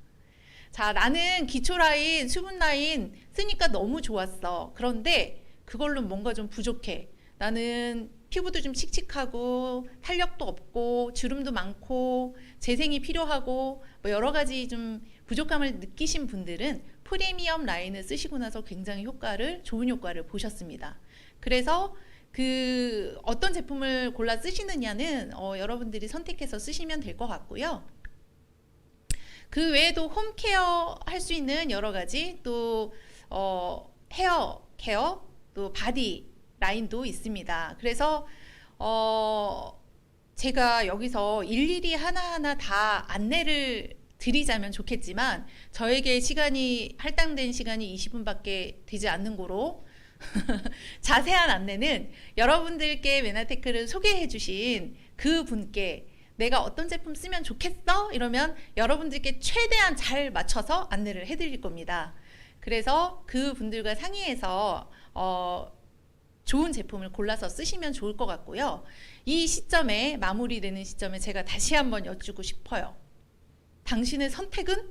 자, 나는 기초 라인, 수분 라인 쓰니까 너무 좋았어. 그런데 그걸로 뭔가 좀 부족해. 나는 피부도 좀 칙칙하고 탄력도 없고 주름도 많고 재생이 필요하고 뭐 여러 가지 좀 부족함을 느끼신 분들은 프리미엄 라인을 쓰시고 나서 굉장히 좋은 효과를 보셨습니다. 그래서 그 어떤 제품을 골라 쓰시느냐는 여러분들이 선택해서 쓰시면 될 것 같고요. 그 외에도 홈케어 할 수 있는 여러 가지 또 헤어 케어 또 바디 라인도 있습니다. 그래서 제가 여기서 일일이 하나하나 다 안내를 드리자면 좋겠지만 저에게 할당된 시간이 20분밖에 되지 않는 거로 자세한 안내는 여러분들께 메나테크를 소개해 주신 그 분께 내가 어떤 제품 쓰면 좋겠어? 이러면 여러분들께 최대한 잘 맞춰서 안내를 해드릴 겁니다. 그래서 그 분들과 상의해서 좋은 제품을 골라서 쓰시면 좋을 것 같고요. 이 시점에 마무리되는 시점에 제가 다시 한번 여쭈고 싶어요. 당신의 선택은?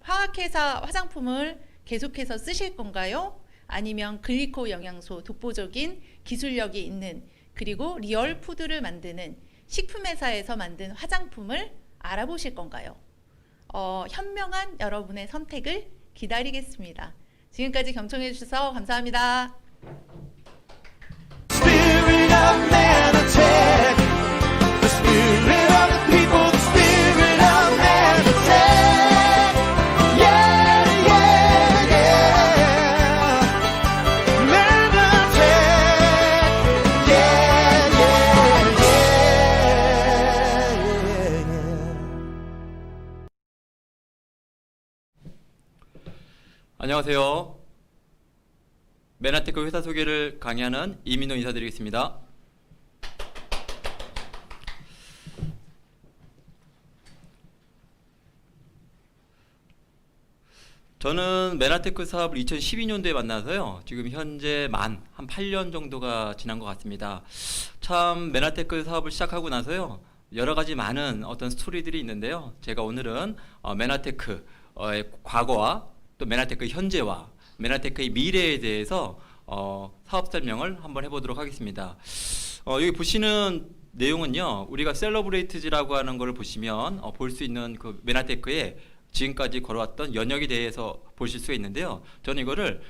화학회사 화장품을 계속해서 쓰실 건가요? 아니면 글리코 영양소 독보적인 기술력이 있는 그리고 리얼 푸드를 만드는 식품회사에서 만든 화장품을 알아보실 건가요? 현명한 여러분의 선택을 기다리겠습니다. 지금까지 경청해 주셔서 감사합니다. Spirit of Manatech, the spirit of the people, the spirit of Manatech. Yeah, yeah, yeah. Manatech. Yeah, yeah, yeah. 안녕하세요. 메나테크 회사 소개를 강의하는 이민호 인사드리겠습니다. 저는 메나테크 사업을 2012년도에 만나서요. 지금 현재 한 8년 정도가 지난 것 같습니다. 참 메나테크 사업을 시작하고 나서요. 여러 가지 많은 어떤 스토리들이 있는데요. 제가 오늘은 메나테크의 과거와 또 메나테크의 현재와 메나테크의 미래에 대해서 사업 설명을 한번 해보도록 하겠습니다. 여기 보시는 내용은요, 우리가 셀러브레이트즈라고 하는 것을 보시면 볼 수 있는 그 메나테크의 지금까지 걸어왔던 연역에 대해서 보실 수가 있는데요. 저는 이거를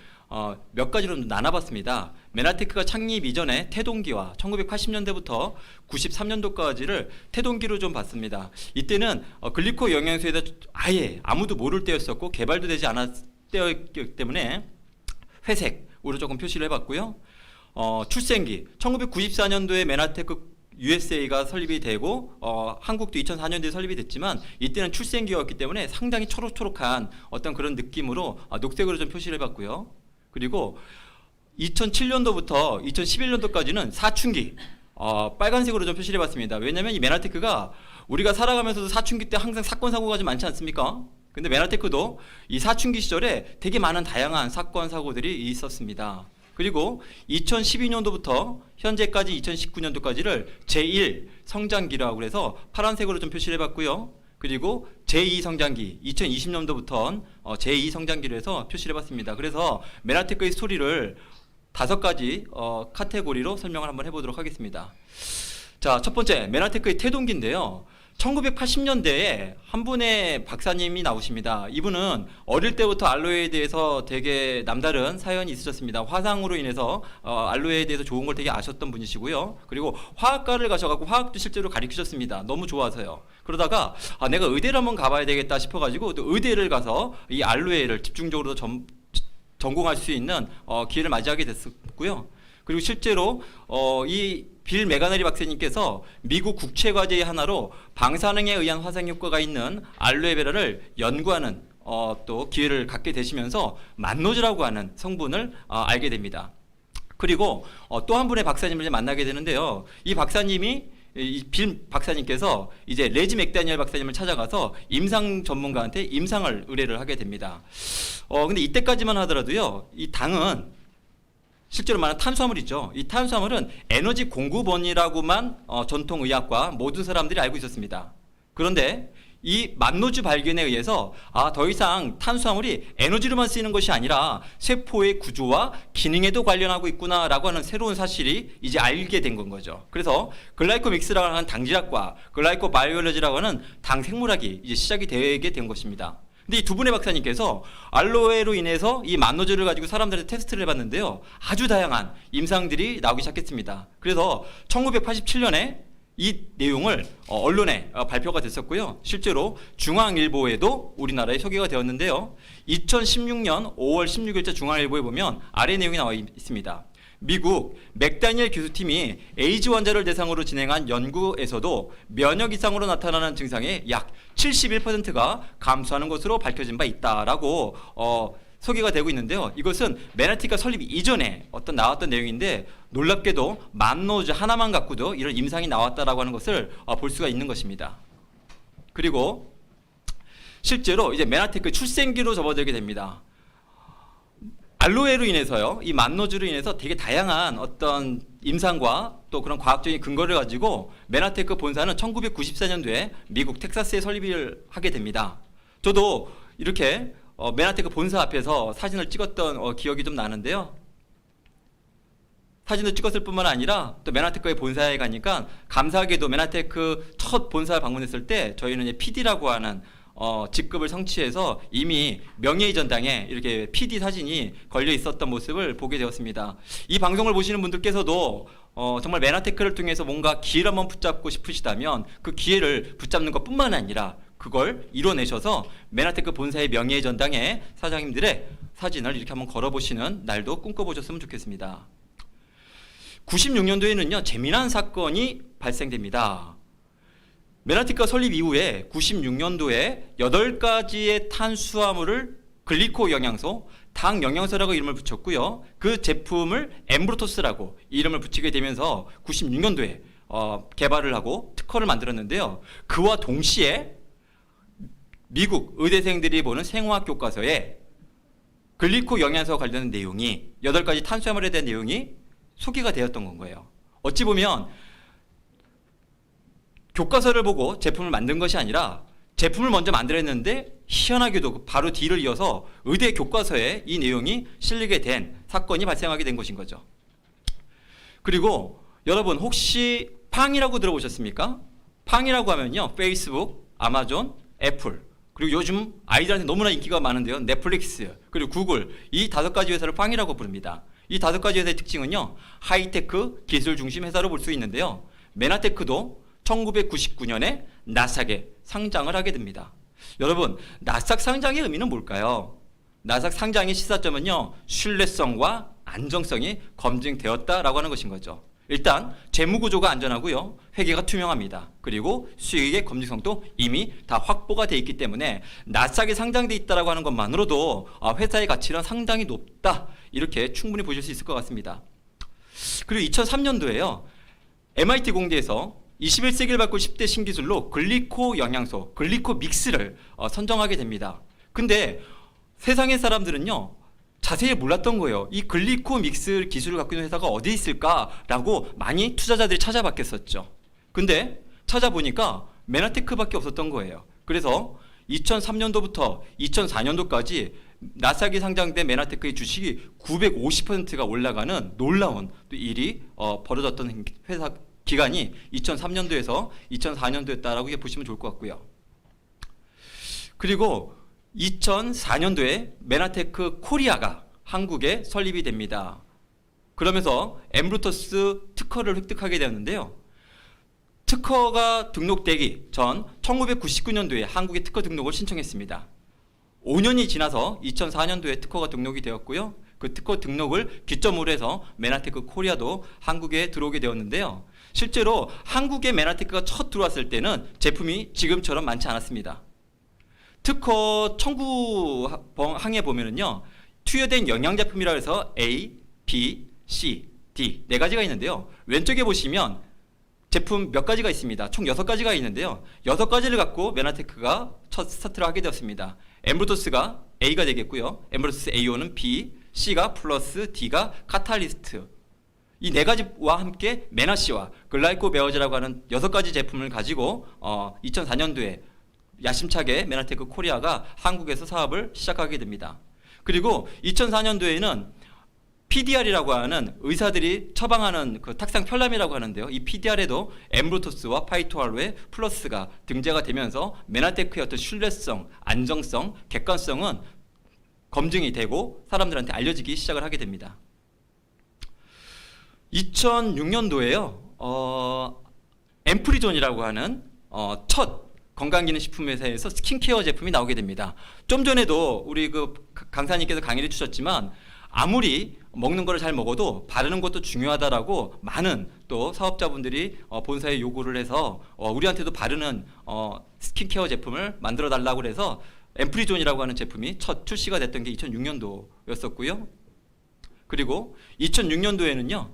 몇 가지로 나눠봤습니다. 메나테크가 창립 이전에 태동기와 1980년대부터 93년도까지를 태동기로 좀 봤습니다. 이때는 글리코 영양소에 대해 아예 아무도 모를 때였었고 개발도 되지 않았을 때였기 때문에 회색으로 조금 표시를 해봤고요. 출생기 1994년도에 메나테크 USA가 설립이 되고 한국도 2004년도에 설립이 됐지만 이때는 출생기였기 때문에 상당히 초록초록한 어떤 그런 느낌으로 녹색으로 좀 표시를 해봤고요. 그리고 2007년도부터 2011년도까지는 사춘기 빨간색으로 좀 표시를 해봤습니다. 왜냐하면 이 메나테크가 우리가 살아가면서도 사춘기 때 항상 사건 사고가 좀 많지 않습니까? 근데 메나테크도 이 사춘기 시절에 되게 많은 다양한 사건 사고들이 있었습니다. 그리고 2012년도부터 현재까지 2019년도까지를 제1 성장기라고 해서 파란색으로 좀 표시를 해봤고요. 그리고 제2 성장기 2020년도부터는 제2 성장기로 해서 표시를 해봤습니다. 그래서 메나테크의 스토리를 5가지 카테고리로 설명을 한번 해보도록 하겠습니다. 자, 첫 번째 메나테크의 태동기인데요. 1980년대에 한 분의 박사님이 나오십니다. 이분은 어릴 때부터 알로에에 대해서 되게 남다른 사연이 있으셨습니다. 화상으로 인해서 알로에에 대해서 좋은 걸 되게 아셨던 분이시고요. 그리고 화학과를 가셔가지고 화학도 실제로 가르치셨습니다. 너무 좋아서요. 그러다가 내가 의대를 한번 가봐야 되겠다 싶어가지고 또 의대를 가서 이 알로에를 집중적으로 전공할 수 있는 기회를 맞이하게 됐었고요. 그리고 실제로 이 빌 메가너리 박사님께서 미국 국제과제의 하나로 방사능에 의한 화상 효과가 있는 알로에베라를 연구하는 또 기회를 갖게 되시면서 만노즈라고 하는 성분을 알게 됩니다. 그리고 또 한 분의 박사님을 이제 만나게 되는데요. 이 박사님이 이 빌 박사님께서 이제 레지 맥다니엘 박사님을 찾아가서 임상 전문가한테 임상을 의뢰를 하게 됩니다. 근데 이때까지만 하더라도요, 이 당은 실제로 말하는 탄수화물이죠. 이 탄수화물은 에너지 공급원이라고만 전통의학과 모든 사람들이 알고 있었습니다. 그런데 이 만노즈 발견에 의해서 더 이상 탄수화물이 에너지로만 쓰이는 것이 아니라 세포의 구조와 기능에도 관련하고 있구나라고 하는 새로운 사실이 이제 알게 된 건 거죠. 그래서 글라이코믹스라고 하는 당질학과 글라이코바이올로지라고 하는 당생물학이 이제 시작이 되게 된 것입니다. 근데 이 두 분의 박사님께서 알로에로 인해서 이 만노즈를 가지고 사람들한테 테스트를 해봤는데요, 아주 다양한 임상들이 나오기 시작했습니다. 그래서 1987년에 이 내용을 언론에 발표가 됐었고요. 실제로 중앙일보에도 우리나라에 소개가 되었는데요. 2016년 5월 16일자 중앙일보에 보면 아래 내용이 나와 있습니다. 미국 맥다니엘 교수팀이 에이즈 환자를 대상으로 진행한 연구에서도 면역 이상으로 나타나는 증상의 약 71%가 감소하는 것으로 밝혀진 바 있다라고 소개가 되고 있는데요. 이것은 메나티카 설립 이전에 나왔던 내용인데 놀랍게도 만노즈 하나만 갖고도 이런 임상이 나왔다라고 하는 것을 볼 수가 있는 것입니다. 그리고 실제로 이제 메나테크 출생기로 접어들게 됩니다. 알로에로 인해서요, 이 만노즈로 인해서 되게 다양한 어떤 임상과 또 그런 과학적인 근거를 가지고 메나테크 본사는 1994년도에 미국 텍사스에 설립을 하게 됩니다. 저도 이렇게 메나테크 본사 앞에서 사진을 찍었던 기억이 좀 나는데요. 사진을 찍었을 뿐만 아니라 또 메나테크의 본사에 가니까 감사하게도 메나테크 첫 본사 방문했을 때 저희는 이제 PD라고 하는 직급을 성취해서 이미 명예의 전당에 이렇게 PD 사진이 걸려 있었던 모습을 보게 되었습니다. 이 방송을 보시는 분들께서도 정말 메나테크를 통해서 뭔가 기회를 한번 붙잡고 싶으시다면 그 기회를 붙잡는 것뿐만 아니라 그걸 이뤄내셔서 메나테크 본사의 명예의 전당에 사장님들의 사진을 이렇게 한번 걸어보시는 날도 꿈꿔보셨으면 좋겠습니다. 96년도에는요, 재미난 사건이 발생됩니다. 메나티카 설립 이후에 96년도에 8가지의 탄수화물을 글리코 영양소, 당 영양소라고 이름을 붙였고요. 그 제품을 엠브로토스라고 이름을 붙이게 되면서 96년도에 개발을 하고 특허를 만들었는데요. 그와 동시에 미국 의대생들이 보는 생화학 교과서에 글리코 영양소와 관련된 내용이 8가지 탄수화물에 대한 내용이 소개가 되었던 건 거예요. 어찌 보면 교과서를 보고 제품을 만든 것이 아니라 제품을 먼저 만들었는데 희한하게도 바로 뒤를 이어서 의대 교과서에 이 내용이 실리게 된 사건이 발생하게 된 것인 거죠. 그리고 여러분 혹시 팡이라고 들어보셨습니까? 팡이라고 하면요, 페이스북, 아마존, 애플, 그리고 요즘 아이들한테 너무나 인기가 많은데요, 넷플릭스, 그리고 구글, 이 5가지 회사를 팡이라고 부릅니다. 이 5가지 회사의 특징은요, 하이테크 기술 중심 회사로 볼 수 있는데요, 메나테크도 1999년에 나스닥에 상장을 하게 됩니다. 여러분, 나스닥 상장의 의미는 뭘까요? 나스닥 상장의 시사점은요, 신뢰성과 안정성이 검증되었다라고 하는 것인 거죠. 일단 재무구조가 안전하고요, 회계가 투명합니다. 그리고 수익의 검증성도 이미 다 확보가 돼 있기 때문에 나스닥에 상장돼 있다라고 하는 것만으로도 회사의 가치는 상당히 높다, 이렇게 충분히 보실 수 있을 것 같습니다. 그리고 2003년도에요, MIT 공대에서 21세기를 바꿀 10대 신기술로 글리코 영양소, 글리코 믹스를 선정하게 됩니다. 근데 세상의 사람들은요, 자세히 몰랐던 거예요. 이 글리코 믹스 기술을 갖고 있는 회사가 어디 있을까라고 많이 투자자들이 찾아봤겠었죠. 근데 찾아보니까 메나테크밖에 없었던 거예요. 그래서 2003년도부터 2004년도까지 나스닥에 상장된 메나테크의 주식이 950%가 올라가는 놀라운 또 일이 벌어졌던 회사 기간이 2003년도에서 2004년도였다라고 보시면 좋을 것 같고요. 그리고 2004년도에 메나테크 코리아가 한국에 설립이 됩니다. 그러면서 엠브로토스 특허를 획득하게 되었는데요. 특허가 등록되기 전 1999년도에 한국에 특허 등록을 신청했습니다. 5년이 지나서 2004년도에 특허가 등록이 되었고요. 그 특허 등록을 기점으로 해서 메나테크 코리아도 한국에 들어오게 되었는데요. 실제로 한국에 메나테크가 첫 들어왔을 때는 제품이 지금처럼 많지 않았습니다. 특허 청구 항에 보면은요, 투여된 영양제품이라 해서 A, B, C, D 네 가지가 있는데요. 왼쪽에 보시면 제품 몇 가지가 있습니다. 총 6가지가 있는데요. 6가지를 갖고 메나테크가 첫 스타트를 하게 되었습니다. 엠브로토스가 A가 되겠고요. 엠브로토스 AO는 B, C가 플러스, D가 카탈리스트. 이 네 가지와 함께 메나시와 글라이코베어즈라고 하는 6가지 제품을 가지고 2004년도에 야심차게 메나테크 코리아가 한국에서 사업을 시작하게 됩니다. 그리고 2004년도에는 PDR이라고 하는 의사들이 처방하는 그 탁상 편람이라고 하는데요. 이 PDR에도 엠브로토스와 파이토알로의 플러스가 등재가 되면서 메나테크의 어떤 신뢰성, 안정성, 객관성은 검증이 되고 사람들한테 알려지기 시작을 하게 됩니다. 2006년도에요. 엠프리존이라고 하는 첫 건강기능식품회사에서 스킨케어 제품이 나오게 됩니다. 좀 전에도 우리 그 강사님께서 강의를 주셨지만 아무리 먹는 거를 잘 먹어도 바르는 것도 중요하다라고 많은 또 사업자분들이 본사에 요구를 해서 우리한테도 바르는 스킨케어 제품을 만들어 달라고 해서 엠프리존이라고 하는 제품이 첫 출시가 됐던 게 2006년도였었고요. 그리고 2006년도에는요.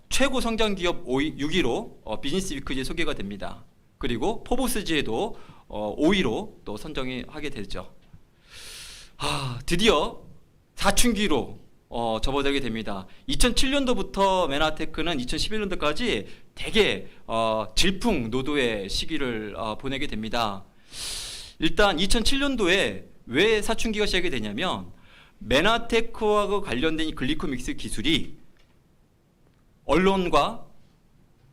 최고 성장 기업 6위로 비즈니스 위크지에 소개가 됩니다. 그리고 포브스지에도 5위로 또 선정이 하게 되죠. 드디어 사춘기로 접어들게 됩니다. 2007년도부터 메나테크는 2011년도까지 되게 질풍노도의 시기를 보내게 됩니다. 일단 2007년도에 왜 사춘기가 시작이 되냐면 메나테크와 관련된 이 글리코믹스 기술이 언론과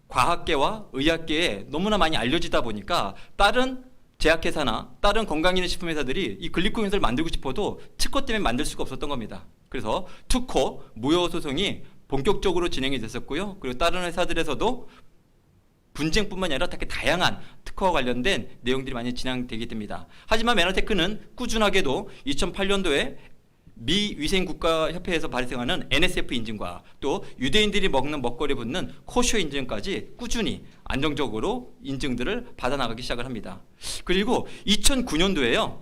과학계와 의학계에 너무나 많이 알려지다 보니까 다른 제약회사나 다른 건강기능식품 회사들이 이 글리코믹스를 만들고 싶어도 특허 때문에 만들 수가 없었던 겁니다. 그래서 특허 무효소송이 본격적으로 진행이 됐었고요. 그리고 다른 회사들에서도 분쟁뿐만 아니라 되게 다양한 특허와 관련된 내용들이 많이 진행되게 됩니다. 하지만 메나테크는 꾸준하게도 2008년도에 미 위생국가협회에서 발생하는 NSF 인증과 또 유대인들이 먹는 먹거리에 붙는 코쇼 인증까지 꾸준히 안정적으로 인증들을 받아나가기 시작을 합니다. 그리고 2009년도에요.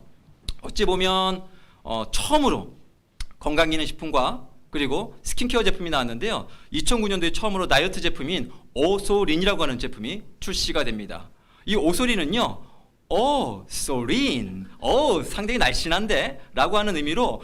어찌 보면 처음으로 건강기능식품과 그리고 스킨케어 제품이 나왔는데요. 2009년도에 처음으로 다이어트 제품인 오소린이라고 하는 제품이 출시가 됩니다. 이 오소린은요. 소린. 상당히 날씬한데? 라고 하는 의미로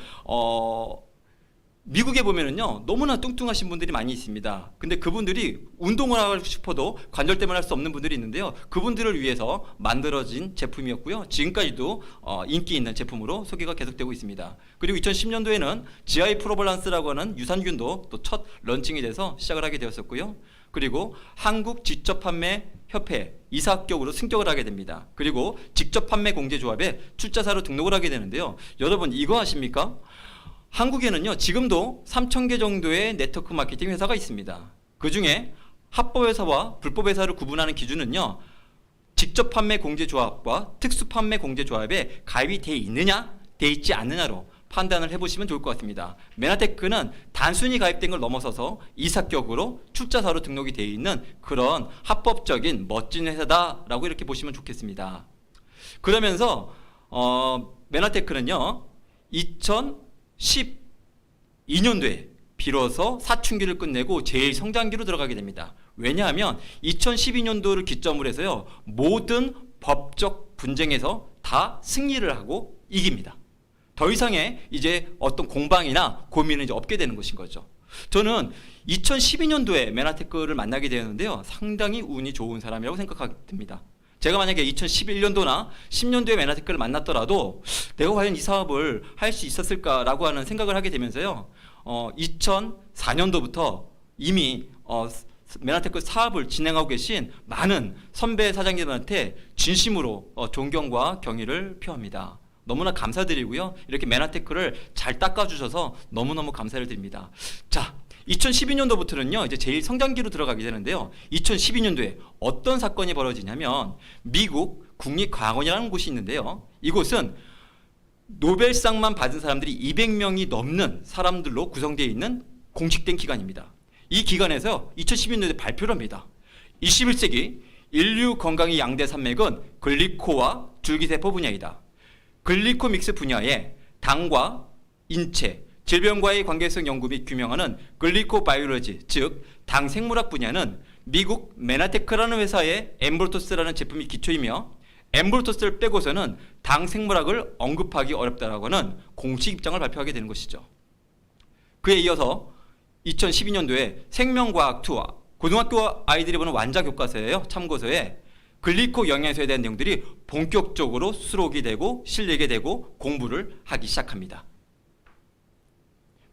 미국에 보면은요. 너무나 뚱뚱하신 분들이 많이 있습니다. 근데 그분들이 운동을 하고 싶어도 관절 때문에 할 수 없는 분들이 있는데요. 그분들을 위해서 만들어진 제품이었고요. 지금까지도 인기 있는 제품으로 소개가 계속되고 있습니다. 그리고 2010년도에는 GI 프로밸런스라고 하는 유산균도 또 첫 런칭이 돼서 시작을 하게 되었었고요. 그리고 한국 직접 판매 협회 이사 합격으로 승격을 하게 됩니다. 그리고 직접 판매 공제조합에 출자사로 등록을 하게 되는데요. 여러분 이거 아십니까? 한국에는요 지금도 3,000개 정도의 네트워크 마케팅 회사가 있습니다. 그 중에 합법회사와 불법회사를 구분하는 기준은요 직접 판매 공제조합과 특수 판매 공제조합에 가입이 돼 있느냐 돼 있지 않느냐로 판단을 해보시면 좋을 것 같습니다. 메나테크는 단순히 가입된 걸 넘어서서 이사격으로 출자사로 등록이 되어 있는 그런 합법적인 멋진 회사다라고 이렇게 보시면 좋겠습니다. 그러면서 메나테크는요 2012년도에 비로소 사춘기를 끝내고 제1성장기로 들어가게 됩니다. 왜냐하면 2012년도를 기점으로 해서요 모든 법적 분쟁에서 다 승리를 하고 이깁니다. 더 이상의 이제 어떤 공방이나 고민은 이제 없게 되는 것인 거죠. 저는 2012년도에 메나테크를 만나게 되었는데요. 상당히 운이 좋은 사람이라고 생각하게 됩니다. 제가 만약에 2011년도나 10년도에 메나테크를 만났더라도 내가 과연 이 사업을 할 수 있었을까라고 하는 생각을 하게 되면서요. 2004년도부터 이미 메나테크 사업을 진행하고 계신 많은 선배 사장님들한테 진심으로 존경과 경의를 표합니다. 너무나 감사드리고요. 이렇게 메나테크를 잘 닦아주셔서 너무너무 감사를 드립니다. 자, 2012년도부터는요, 이제 제1성장기로 들어가게 되는데요. 2012년도에 어떤 사건이 벌어지냐면, 미국 국립과학원이라는 곳이 있는데요. 이곳은 노벨상만 받은 사람들이 200명이 넘는 사람들로 구성되어 있는 공식된 기관입니다. 이 기관에서 2012년도에 발표를 합니다. 21세기 인류 건강의 양대 산맥은 글리코와 줄기세포 분야이다. 글리코믹스 분야에 당과 인체, 질병과의 관계성 연구 및 규명하는 글리코바이올로지, 즉 당 생물학 분야는 미국 메나테크라는 회사의 엠볼토스라는 제품이 기초이며 엠볼토스를 빼고서는 당 생물학을 언급하기 어렵다라고 하는 공식 입장을 발표하게 되는 것이죠. 그에 이어서 2012년도에 생명과학2 고등학교 아이들이 보는 완자 교과서예요. 참고서에 글리코 영양소에 대한 내용들이 본격적으로 수록이 되고 실리게 되고 공부를 하기 시작합니다.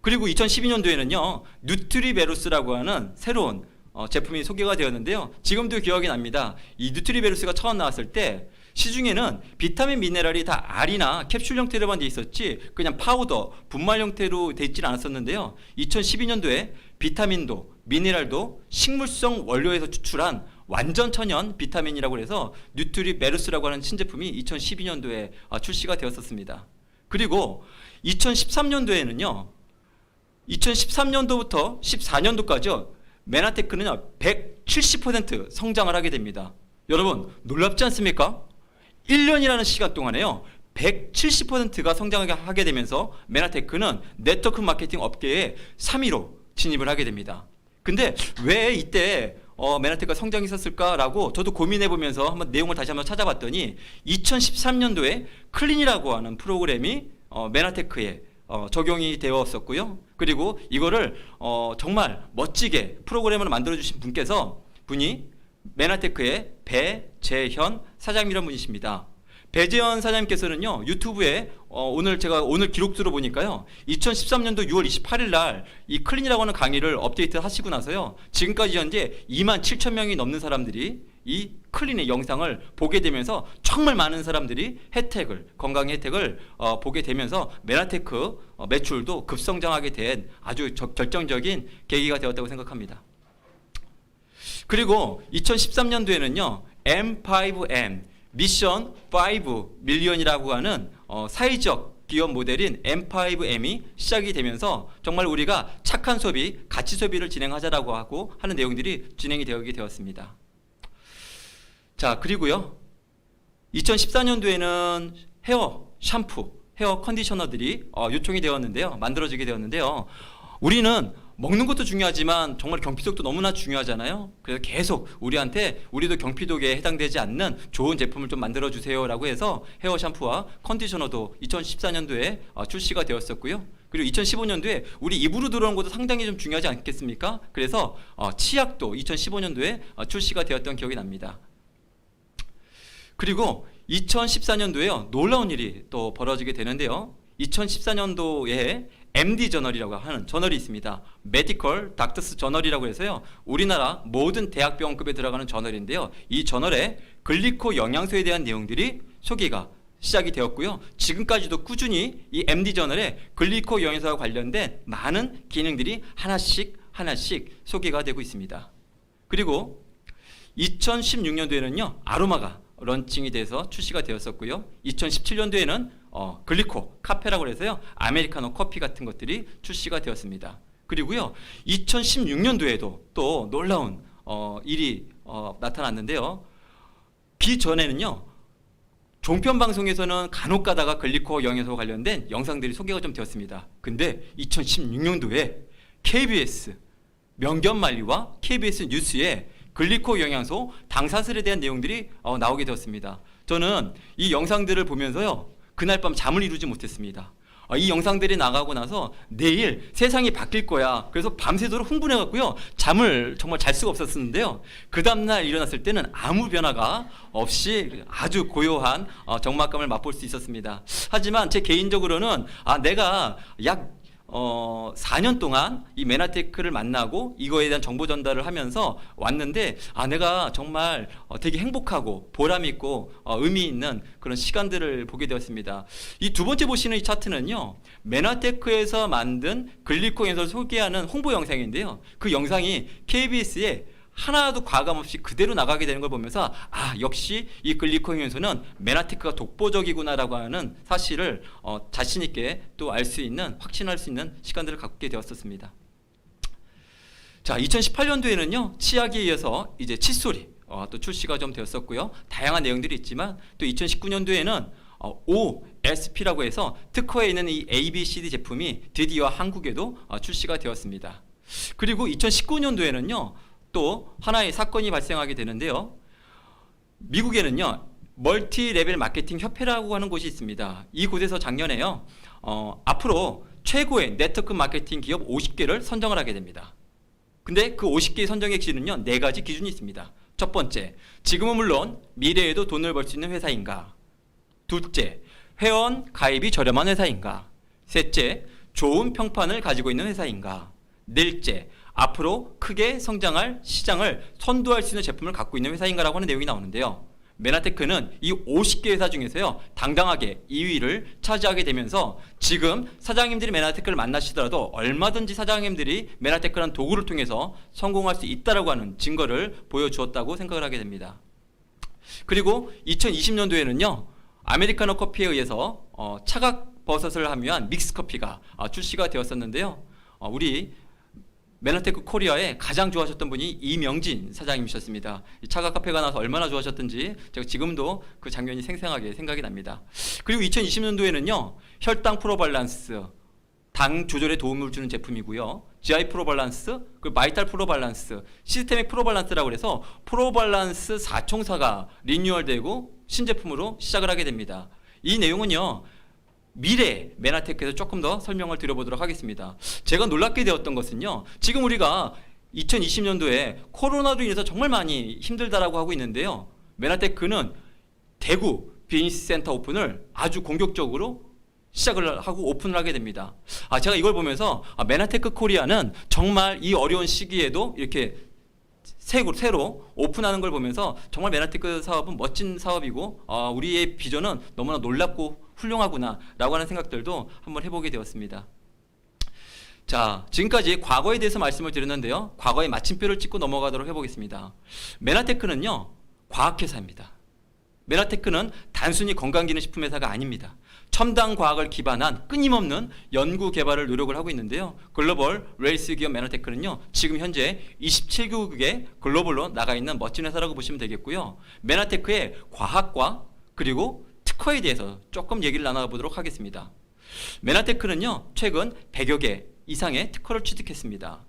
그리고 2012년도에는요. 누트리베루스라고 하는 새로운 제품이 소개가 되었는데요. 지금도 기억이 납니다. 이 누트리베루스가 처음 나왔을 때 시중에는 비타민 미네랄이 다 알이나 캡슐 형태로만 돼 있었지 그냥 파우더, 분말 형태로 돼 있지는 않았었는데요. 2012년도에 비타민도 미네랄도 식물성 원료에서 추출한 완전 천연 비타민이라고 해서 뉴트리베루스라고 하는 신제품이 2012년도에 출시가 되었었습니다. 그리고 2013년도에는요. 2013년도부터 14년도까지 메나테크는요 170% 성장을 하게 됩니다. 여러분 놀랍지 않습니까? 1년이라는 시간 동안에요 170%가 성장하게 되면서 메나테크는 네트워크 마케팅 업계의 3위로 진입을 하게 됩니다. 근데 왜 이때 메나테크가 성장했었을까라고 저도 고민해 보면서 한번 내용을 다시 한번 찾아봤더니 2013년도에 클린이라고 하는 프로그램이 메나테크에 적용이 되었었고요. 그리고 이거를 정말 멋지게 프로그램을 만들어주신 분이 메나테크의 배재현 사장님이라는 분이십니다. 배재현 사장님께서는요 유튜브에 오늘 기록수로 보니까요 2013년도 6월 28일 날 이 클린이라고 하는 강의를 업데이트 하시고 나서요 지금까지 현재 27,000명이 넘는 사람들이 이 클린의 영상을 보게 되면서 정말 많은 사람들이 건강 혜택을 보게 되면서 메나테크 매출도 급성장하게 된 아주 결정적인 계기가 되었다고 생각합니다. 그리고 2013년도에는요 M5M 미션 5 밀리언이라고 하는 사회적 기업 모델인 M5M이 시작이 되면서 정말 우리가 착한 소비, 가치 소비를 진행하자라고 하고 하는 내용들이 진행이 되었습니다. 자, 그리고요. 2014년도에는 헤어 샴푸, 헤어 컨디셔너들이 요청이 되었는데요. 만들어지게 되었는데요. 우리는 먹는 것도 중요하지만 정말 경피독도 너무나 중요하잖아요. 그래서 계속 우리도 경피독에 해당되지 않는 좋은 제품을 좀 만들어 주세요라고 해서 헤어 샴푸와 컨디셔너도 2014년도에 출시가 되었었고요. 그리고 2015년도에 우리 입으로 들어오는 것도 상당히 좀 중요하지 않겠습니까? 그래서 치약도 2015년도에 출시가 되었던 기억이 납니다. 그리고 2014년도에요. 놀라운 일이 또 벌어지게 되는데요. 2014년도에 MD 저널이라고 하는 저널이 있습니다. 메디컬 닥터스 저널이라고 해서요. 우리나라 모든 대학병원급에 들어가는 저널인데요. 이 저널에 글리코 영양소에 대한 내용들이 소개가 시작이 되었고요. 지금까지도 꾸준히 이 MD 저널에 글리코 영양소와 관련된 많은 기능들이 하나씩 소개가 되고 있습니다. 그리고 2016년도에는요. 아로마가 런칭이 돼서 출시가 되었었고요. 2017년도에는 글리코 카페라고 해서요. 아메리카노 커피 같은 것들이 출시가 되었습니다. 그리고요. 2016년도에도 또 놀라운 일이 나타났는데요. 기전에는요. 종편 방송에서는 간혹 가다가 글리코 영양소 관련된 영상들이 소개가 좀 되었습니다. 근데 2016년도에 KBS 명견만리와 KBS 뉴스에 글리코 영양소 당사슬에 대한 내용들이 나오게 되었습니다. 저는 이 영상들을 보면서요. 그날 밤 잠을 이루지 못했습니다. 이 영상들이 나가고 나서 내일 세상이 바뀔 거야. 그래서 밤새도록 흥분해갖고요. 잠을 정말 잘 수가 없었는데요. 그 다음날 일어났을 때는 아무 변화가 없이 아주 고요한 적막감을 맛볼 수 있었습니다. 하지만 제 개인적으로는 내가 약 4년 동안 이 메나테크를 만나고 이거에 대한 정보 전달을 하면서 왔는데 내가 정말 되게 행복하고 보람 있고 의미 있는 그런 시간들을 보게 되었습니다. 이 두 번째 보시는 이 차트는요. 메나테크에서 만든 글리코 영양소를 소개하는 홍보 영상인데요. 그 영상이 KBS의 하나도 과감 없이 그대로 나가게 되는 걸 보면서 역시 이 글리코인 효소는 메나테크가 독보적이구나라고 하는 사실을 자신 있게 또 알 수 있는, 확신할 수 있는 시간들을 갖게 되었었습니다. 자, 2018년도에는요 치약에 이어서 이제 칫솔이 또 출시가 좀 되었었고요. 다양한 내용들이 있지만 또 2019년도에는 OSP라고 해서 특허에 있는 이 ABCD 제품이 드디어 한국에도 출시가 되었습니다. 그리고 2019년도에는요 또 하나의 사건이 발생하게 되는데요. 미국에는요 멀티 레벨 마케팅 협회라고 하는 곳이 있습니다. 이 곳에서 작년에요 앞으로 최고의 네트워크 마케팅 기업 50개를 선정을 하게 됩니다. 근데 그 50개의 선정의 기준은요 4가지 기준이 있습니다. 첫 번째, 지금은 물론 미래에도 돈을 벌 수 있는 회사인가. 둘째, 회원 가입이 저렴한 회사인가. 셋째, 좋은 평판을 가지고 있는 회사인가. 넷째, 앞으로 크게 성장할 시장을 선도할 수 있는 제품을 갖고 있는 회사인가라고 하는 내용이 나오는데요. 메나테크는 이 50개 회사 중에서요 당당하게 2위를 차지하게 되면서 지금 사장님들이 메나테크를 만나시더라도 얼마든지 사장님들이 메나테크라는 도구를 통해서 성공할 수 있다라고 하는 증거를 보여주었다고 생각을 하게 됩니다. 그리고 2020년도에는요 아메리카노 커피에 의해서 차각버섯을 함유한 믹스커피가 출시가 되었었는데요. 우리 메나테크 코리아에 가장 좋아하셨던 분이 이명진 사장님이셨습니다. 이 차각 카페가 나와서 얼마나 좋아하셨던지 제가 지금도 그 장면이 생생하게 생각이 납니다. 그리고 2020년도에는요 혈당 프로발란스, 당 조절에 도움을 주는 제품이고요. GI 프로발란스, 그리고 마이탈 프로발란스, 시스테믹 프로발란스라고 해서 프로발란스 4총사가 리뉴얼되고 신제품으로 시작을 하게 됩니다. 이 내용은요 미래 메나테크에서 조금 더 설명을 드려보도록 하겠습니다. 제가 놀랍게 되었던 것은요 지금 우리가 2020년도에 코로나로 인해서 정말 많이 힘들다라고 하고 있는데요 메나테크는 대구 비즈니스 센터 오픈을 아주 공격적으로 시작을 하고 오픈을 하게 됩니다. 제가 이걸 보면서 메나테크 코리아는 정말 이 어려운 시기에도 이렇게 새로 오픈하는 걸 보면서 정말 메나테크 사업은 멋진 사업이고 우리의 비전은 너무나 놀랍고 훌륭하구나 라고 하는 생각들도 한번 해보게 되었습니다. 자, 지금까지 과거에 대해서 말씀을 드렸는데요 과거의 마침표를 찍고 넘어가도록 해보겠습니다. 메나테크는요 과학회사입니다. 메나테크는 단순히 건강기능식품 회사가 아닙니다. 첨단 과학을 기반한 끊임없는 연구 개발을 노력을 하고 있는데요. 글로벌 레이스 기업 메나테크는요. 지금 현재 27개국에 글로벌로 나가 있는 멋진 회사라고 보시면 되겠고요. 메나테크의 과학과 그리고 특허에 대해서 조금 얘기를 나눠보도록 하겠습니다. 메나테크는요. 최근 100여 개 이상의 특허를 취득했습니다.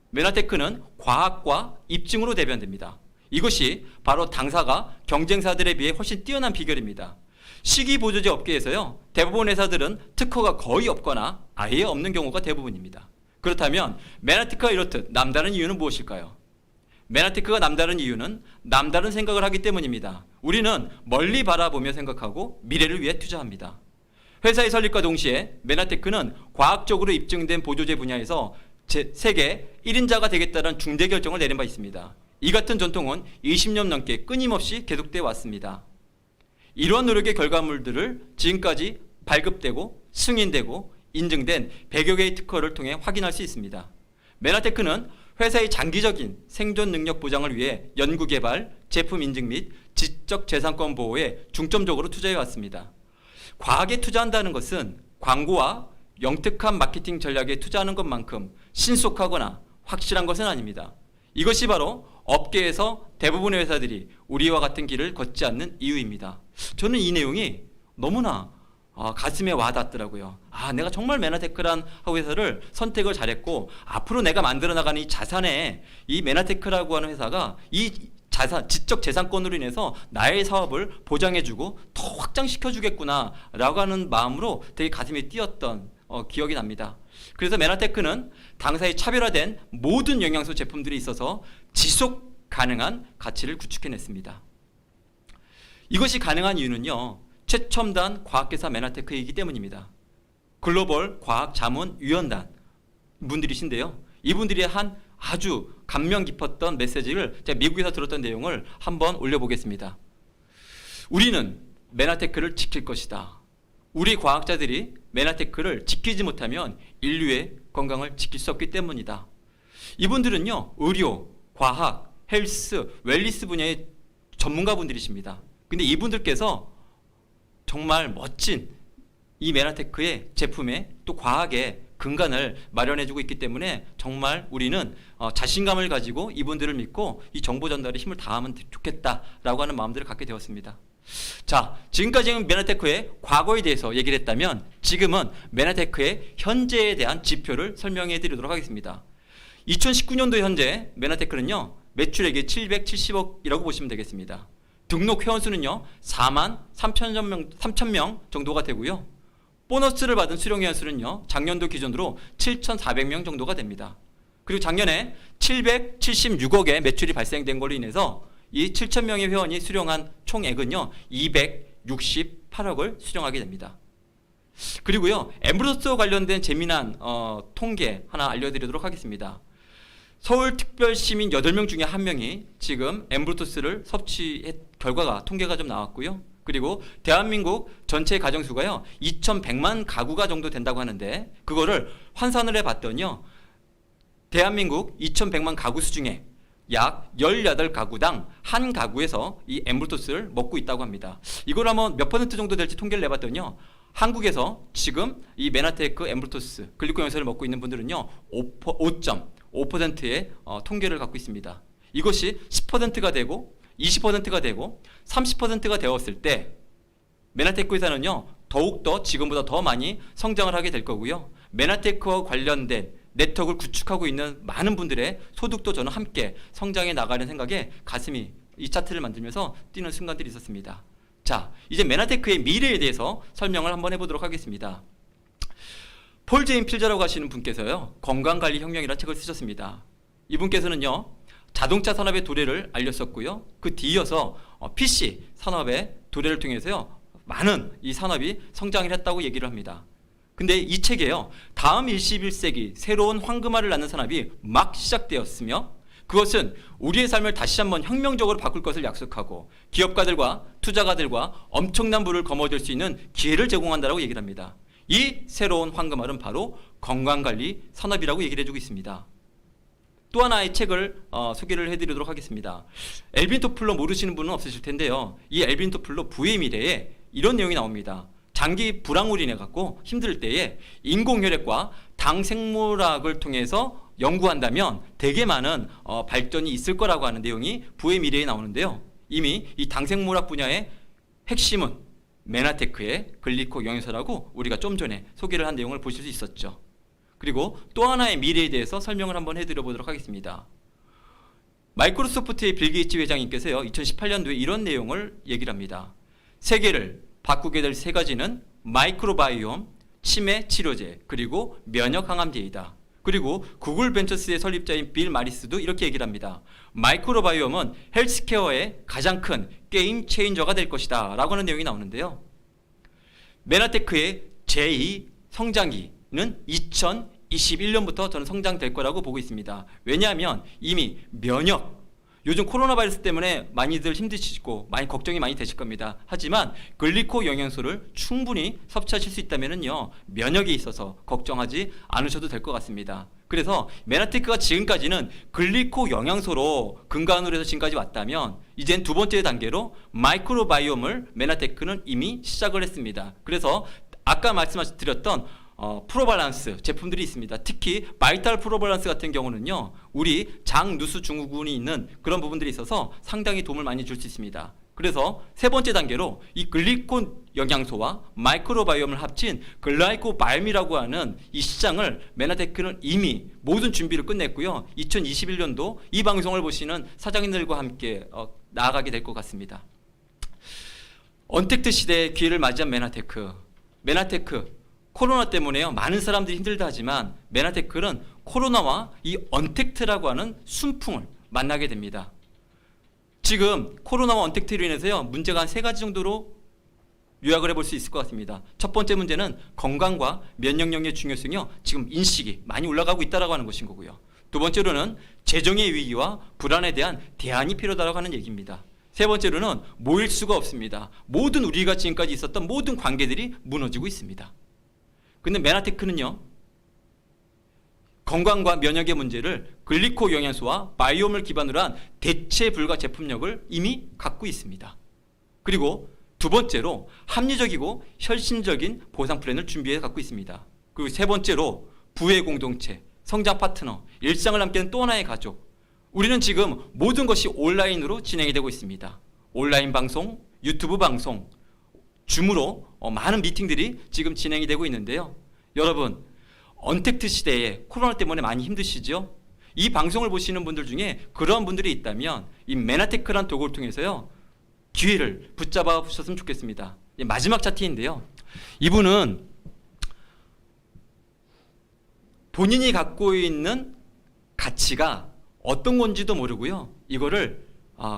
메나테크는 과학과 입증으로 대변됩니다. 이것이 바로 당사가 경쟁사들에 비해 훨씬 뛰어난 비결입니다. 식이보조제 업계에서요 대부분 회사들은 특허가 거의 없거나 아예 없는 경우가 대부분입니다. 그렇다면 메나테크가 이렇듯 남다른 이유는 무엇일까요? 메나테크가 남다른 이유는 남다른 생각을 하기 때문입니다. 우리는 멀리 바라보며 생각하고 미래를 위해 투자합니다. 회사의 설립과 동시에 메나테크는 과학적으로 입증된 보조제 분야에서 세계 1인자가 되겠다는 중대 결정을 내린 바 있습니다. 이 같은 전통은 20년 넘게 끊임없이 계속되어 왔습니다. 이러한 노력의 결과물들을 지금까지 발급되고 승인되고 인증된 100여 개의 특허를 통해 확인할 수 있습니다. 메나테크는 회사의 장기적인 생존 능력 보장을 위해 연구개발, 제품 인증 및 지적재산권 보호에 중점적으로 투자해 왔습니다. 과학에 투자한다는 것은 광고와 영특한 마케팅 전략에 투자하는 것만큼 신속하거나 확실한 것은 아닙니다. 이것이 바로 업계에서 대부분의 회사들이 우리와 같은 길을 걷지 않는 이유입니다. 저는 이 내용이 너무나 가슴에 와닿더라고요. 내가 정말 메나테크란 회사를 선택을 잘했고 앞으로 내가 만들어 나가는 이 자산에 이 메나테크라고 하는 회사가 이 지적 재산권으로 인해서 나의 사업을 보장해주고 더 확장시켜주겠구나라고 하는 마음으로 되게 가슴이 뛰었던 기억이 납니다. 그래서 메나테크는 당사의 차별화된 모든 영양소 제품들이 있어서 지속 가능한 가치를 구축해냈습니다. 이것이 가능한 이유는요. 최첨단 과학회사 메나테크이기 때문입니다. 글로벌 과학자문위원단 분들이신데요. 이분들이 한 아주 감명 깊었던 메시지를 제가 미국에서 들었던 내용을 한번 올려보겠습니다. 우리는 메나테크를 지킬 것이다. 우리 과학자들이 메나테크를 지키지 못하면 인류의 건강을 지킬 수 없기 때문이다. 이분들은요. 의료, 과학, 헬스, 웰리스 분야의 전문가분들이십니다. 근데 이분들께서 정말 멋진 이 메나테크의 제품에 또 과학의 근간을 마련해주고 있기 때문에 정말 우리는 자신감을 가지고 이분들을 믿고 이 정보 전달에 힘을 다하면 좋겠다라고 하는 마음들을 갖게 되었습니다. 자, 지금까지는 메나테크의 과거에 대해서 얘기를 했다면 지금은 메나테크의 현재에 대한 지표를 설명해 드리도록 하겠습니다. 2019년도 현재 메나테크는요, 매출액이 770억이라고 보시면 되겠습니다. 등록 회원수는요, 4만 3천 명 정도가 되고요. 보너스를 받은 수령 회원수는요, 작년도 기준으로 7,400명 정도가 됩니다. 그리고 작년에 776억의 매출이 발생된 걸로 인해서 이 7,000명의 회원이 수령한 총액은요, 268억을 수령하게 됩니다. 그리고요, 엠브로스와 관련된 재미난 통계 하나 알려드리도록 하겠습니다. 서울특별시민 8명 중에 1명이 지금 엠브로토스를 섭취한 결과가 통계가 좀 나왔고요. 그리고 대한민국 전체 가정수가요, 2,100만 가구가 정도 된다고 하는데 그거를 환산을 해봤더니요, 대한민국 2,100만 가구 수 중에 약 18가구당 한 가구에서 이 엠브로토스를 먹고 있다고 합니다. 이걸 한번 몇 퍼센트 정도 될지 통계를 내봤더니요, 한국에서 지금 이 메나테크 엠브로토스 글리코 영양소를 먹고 있는 분들은요 5.5%의 통계를 갖고 있습니다. 이것이 10%가 되고 20%가 되고 30%가 되었을 때 메나테크 회사는요, 더욱더 지금보다 더 많이 성장을 하게 될 거고요. 메나테크와 관련된 네트워크를 구축하고 있는 많은 분들의 소득도 저는 함께 성장해 나가는 생각에 가슴이 이 차트를 만들면서 뛰는 순간들이 있었습니다. 자, 이제 메나테크의 미래에 대해서 설명을 한번 해보도록 하겠습니다. 폴 제인 필저라고 하시는 분께서요, 건강관리혁명이라는 책을 쓰셨습니다. 이분께서는요, 자동차 산업의 도래를 알렸었고요. 그 뒤이어서 PC 산업의 도래를 통해서요, 많은 이 산업이 성장을 했다고 얘기를 합니다. 근데 이 책에요, 다음 21세기 새로운 황금알을 낳는 산업이 막 시작되었으며 그것은 우리의 삶을 다시 한번 혁명적으로 바꿀 것을 약속하고 기업가들과 투자가들과 엄청난 부를 거머쥘 수 있는 기회를 제공한다고 얘기를 합니다. 이 새로운 황금알은 바로 건강관리 산업이라고 얘기를 해주고 있습니다. 또 하나의 책을 소개를 해드리도록 하겠습니다. 엘빈 토플러 모르시는 분은 없으실 텐데요. 이 엘빈 토플러 부의 미래에 이런 내용이 나옵니다. 장기 불황으로 인해 갖고 힘들 때에 인공혈액과 당생물학을 통해서 연구한다면 되게 많은 발전이 있을 거라고 하는 내용이 부의 미래에 나오는데요. 이미 이 당생물학 분야의 핵심은 메나테크의 글리코 영양소라고 우리가 좀 전에 소개를 한 내용을 보실 수 있었죠. 그리고 또 하나의 미래에 대해서 설명을 한번 해드려 보도록 하겠습니다. 마이크로소프트의 빌 게이츠 회장님께서요, 2018년도에 이런 내용을 얘기를 합니다. 세계를 바꾸게 될 3가지는 마이크로바이옴, 치매 치료제, 그리고 면역 항암제이다. 그리고 구글 벤처스의 설립자인 빌 마리스도 이렇게 얘기를 합니다. 마이크로바이옴은 헬스케어의 가장 큰 게임 체인저가 될 것이다 라고 하는 내용이 나오는데요. 메나테크의 제2 성장기는 2021년부터 저는 성장될 거라고 보고 있습니다. 왜냐하면 이미 면역, 요즘 코로나 바이러스 때문에 많이들 힘드시고 많이 걱정이 많이 되실 겁니다. 하지만 글리코 영양소를 충분히 섭취하실 수 있다면요, 면역에 있어서 걱정하지 않으셔도 될 것 같습니다. 그래서 메나테크가 지금까지는 글리코 영양소로 근간으로 해서 지금까지 왔다면 이젠 두 번째 단계로 마이크로바이옴을 메나테크는 이미 시작을 했습니다. 그래서 아까 말씀드렸던 프로발란스 제품들이 있습니다. 특히 바이탈 프로발란스 같은 경우는요, 우리 장, 누수 증후군이 있는 그런 부분들이 있어서 상당히 도움을 많이 줄 수 있습니다. 그래서 세 번째 단계로 이 글리콘 영양소와 마이크로바이옴을 합친 글라이코바이옴이라고 하는 이 시장을 메나테크는 이미 모든 준비를 끝냈고요. 2021년도 이 방송을 보시는 사장님들과 함께 나아가게 될 것 같습니다. 언택트 시대의 기회를 맞이한 메나테크 코로나 때문에요, 많은 사람들이 힘들다 하지만 메나테크는 코로나와 이 언택트라고 하는 순풍을 만나게 됩니다. 지금 코로나와 언택트로 인해서요, 문제가 한 3가지 정도로 요약을 해볼 수 있을 것 같습니다. 첫 번째 문제는 건강과 면역력의 중요성이요, 지금 인식이 많이 올라가고 있다라고 하는 것인 거고요. 두 번째로는 재정의 위기와 불안에 대한 대안이 필요하다고 하는 얘기입니다. 세 번째로는 모일 수가 없습니다. 모든 우리가 지금까지 있었던 모든 관계들이 무너지고 있습니다. 근데 메나테크는요, 건강과 면역의 문제를 글리코 영양소와 바이옴을 기반으로 한 대체 불가 제품력을 이미 갖고 있습니다. 그리고 두 번째로 합리적이고 혈신적인 보상 플랜을 준비해 갖고 있습니다. 그리고 세 번째로 부의 공동체, 성장 파트너, 일상을 함께하는 또 하나의 가족. 우리는 지금 모든 것이 온라인으로 진행이 되고 있습니다. 온라인 방송, 유튜브 방송, 줌으로 많은 미팅들이 지금 진행이 되고 있는데요. 여러분, 언택트 시대에 코로나 때문에 많이 힘드시죠? 이 방송을 보시는 분들 중에 그런 분들이 있다면 이 메나테크란 도구를 통해서요, 기회를 붙잡아 보셨으면 좋겠습니다. 마지막 차트인데요. 이분은 본인이 갖고 있는 가치가 어떤 건지도 모르고요, 이거를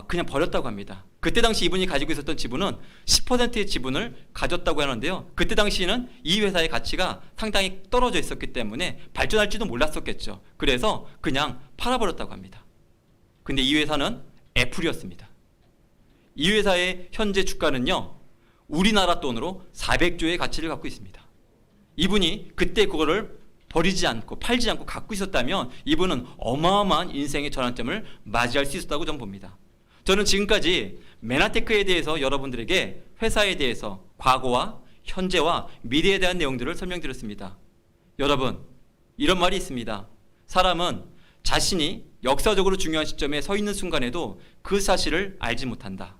그냥 버렸다고 합니다. 그때 당시 이분이 가지고 있었던 지분은 10%의 지분을 가졌다고 하는데요. 그때 당시에는 이 회사의 가치가 상당히 떨어져 있었기 때문에 발전할지도 몰랐었겠죠. 그래서 그냥 팔아버렸다고 합니다. 근데 이 회사는 애플이었습니다. 이 회사의 현재 주가는요, 우리나라 돈으로 400조의 가치를 갖고 있습니다. 이분이 그때 그거를 버리지 않고 팔지 않고 갖고 있었다면 이분은 어마어마한 인생의 전환점을 맞이할 수 있었다고 저는 봅니다. 저는 지금까지 메나테크에 대해서 여러분들에게 회사에 대해서 과거와 현재와 미래에 대한 내용들을 설명드렸습니다. 여러분, 이런 말이 있습니다. 사람은 자신이 역사적으로 중요한 시점에 서 있는 순간에도 그 사실을 알지 못한다.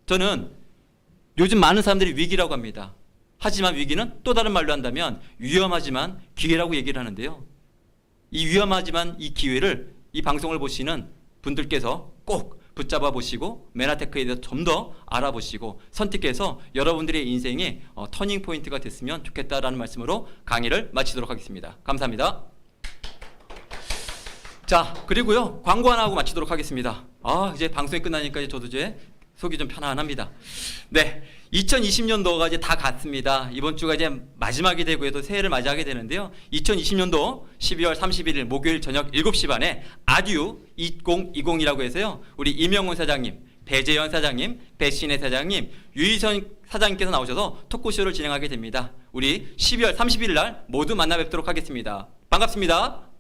저는 요즘 많은 사람들이 위기라고 합니다. 하지만 위기는 또 다른 말로 한다면 위험하지만 기회라고 얘기를 하는데요. 이 위험하지만 이 기회를 이 방송을 보시는 분들께서 꼭 붙잡아 보시고 메나테크에 대해서 좀 더 알아보시고 선택해서 여러분들의 인생의 터닝 포인트가 됐으면 좋겠다라는 말씀으로 강의를 마치도록 하겠습니다. 감사합니다. 자, 그리고요, 광고 하나 하고 마치도록 하겠습니다. 이제 방송이 끝나니까 저도 이제 속이 좀 편안합니다. 네, 2020년도가 이제 다 갔습니다. 이번 주가 이제 마지막이 되고요, 또 새해를 맞이하게 되는데요. 2020년도 12월 31일 목요일 저녁 7시 반에 아듀 2020이라고 해서요, 우리 임영훈 사장님, 배재현 사장님, 배신혜 사장님, 유희선 사장님께서 나오셔서 토크쇼를 진행하게 됩니다. 우리 12월 31일 날 모두 만나 뵙도록 하겠습니다. 반갑습니다.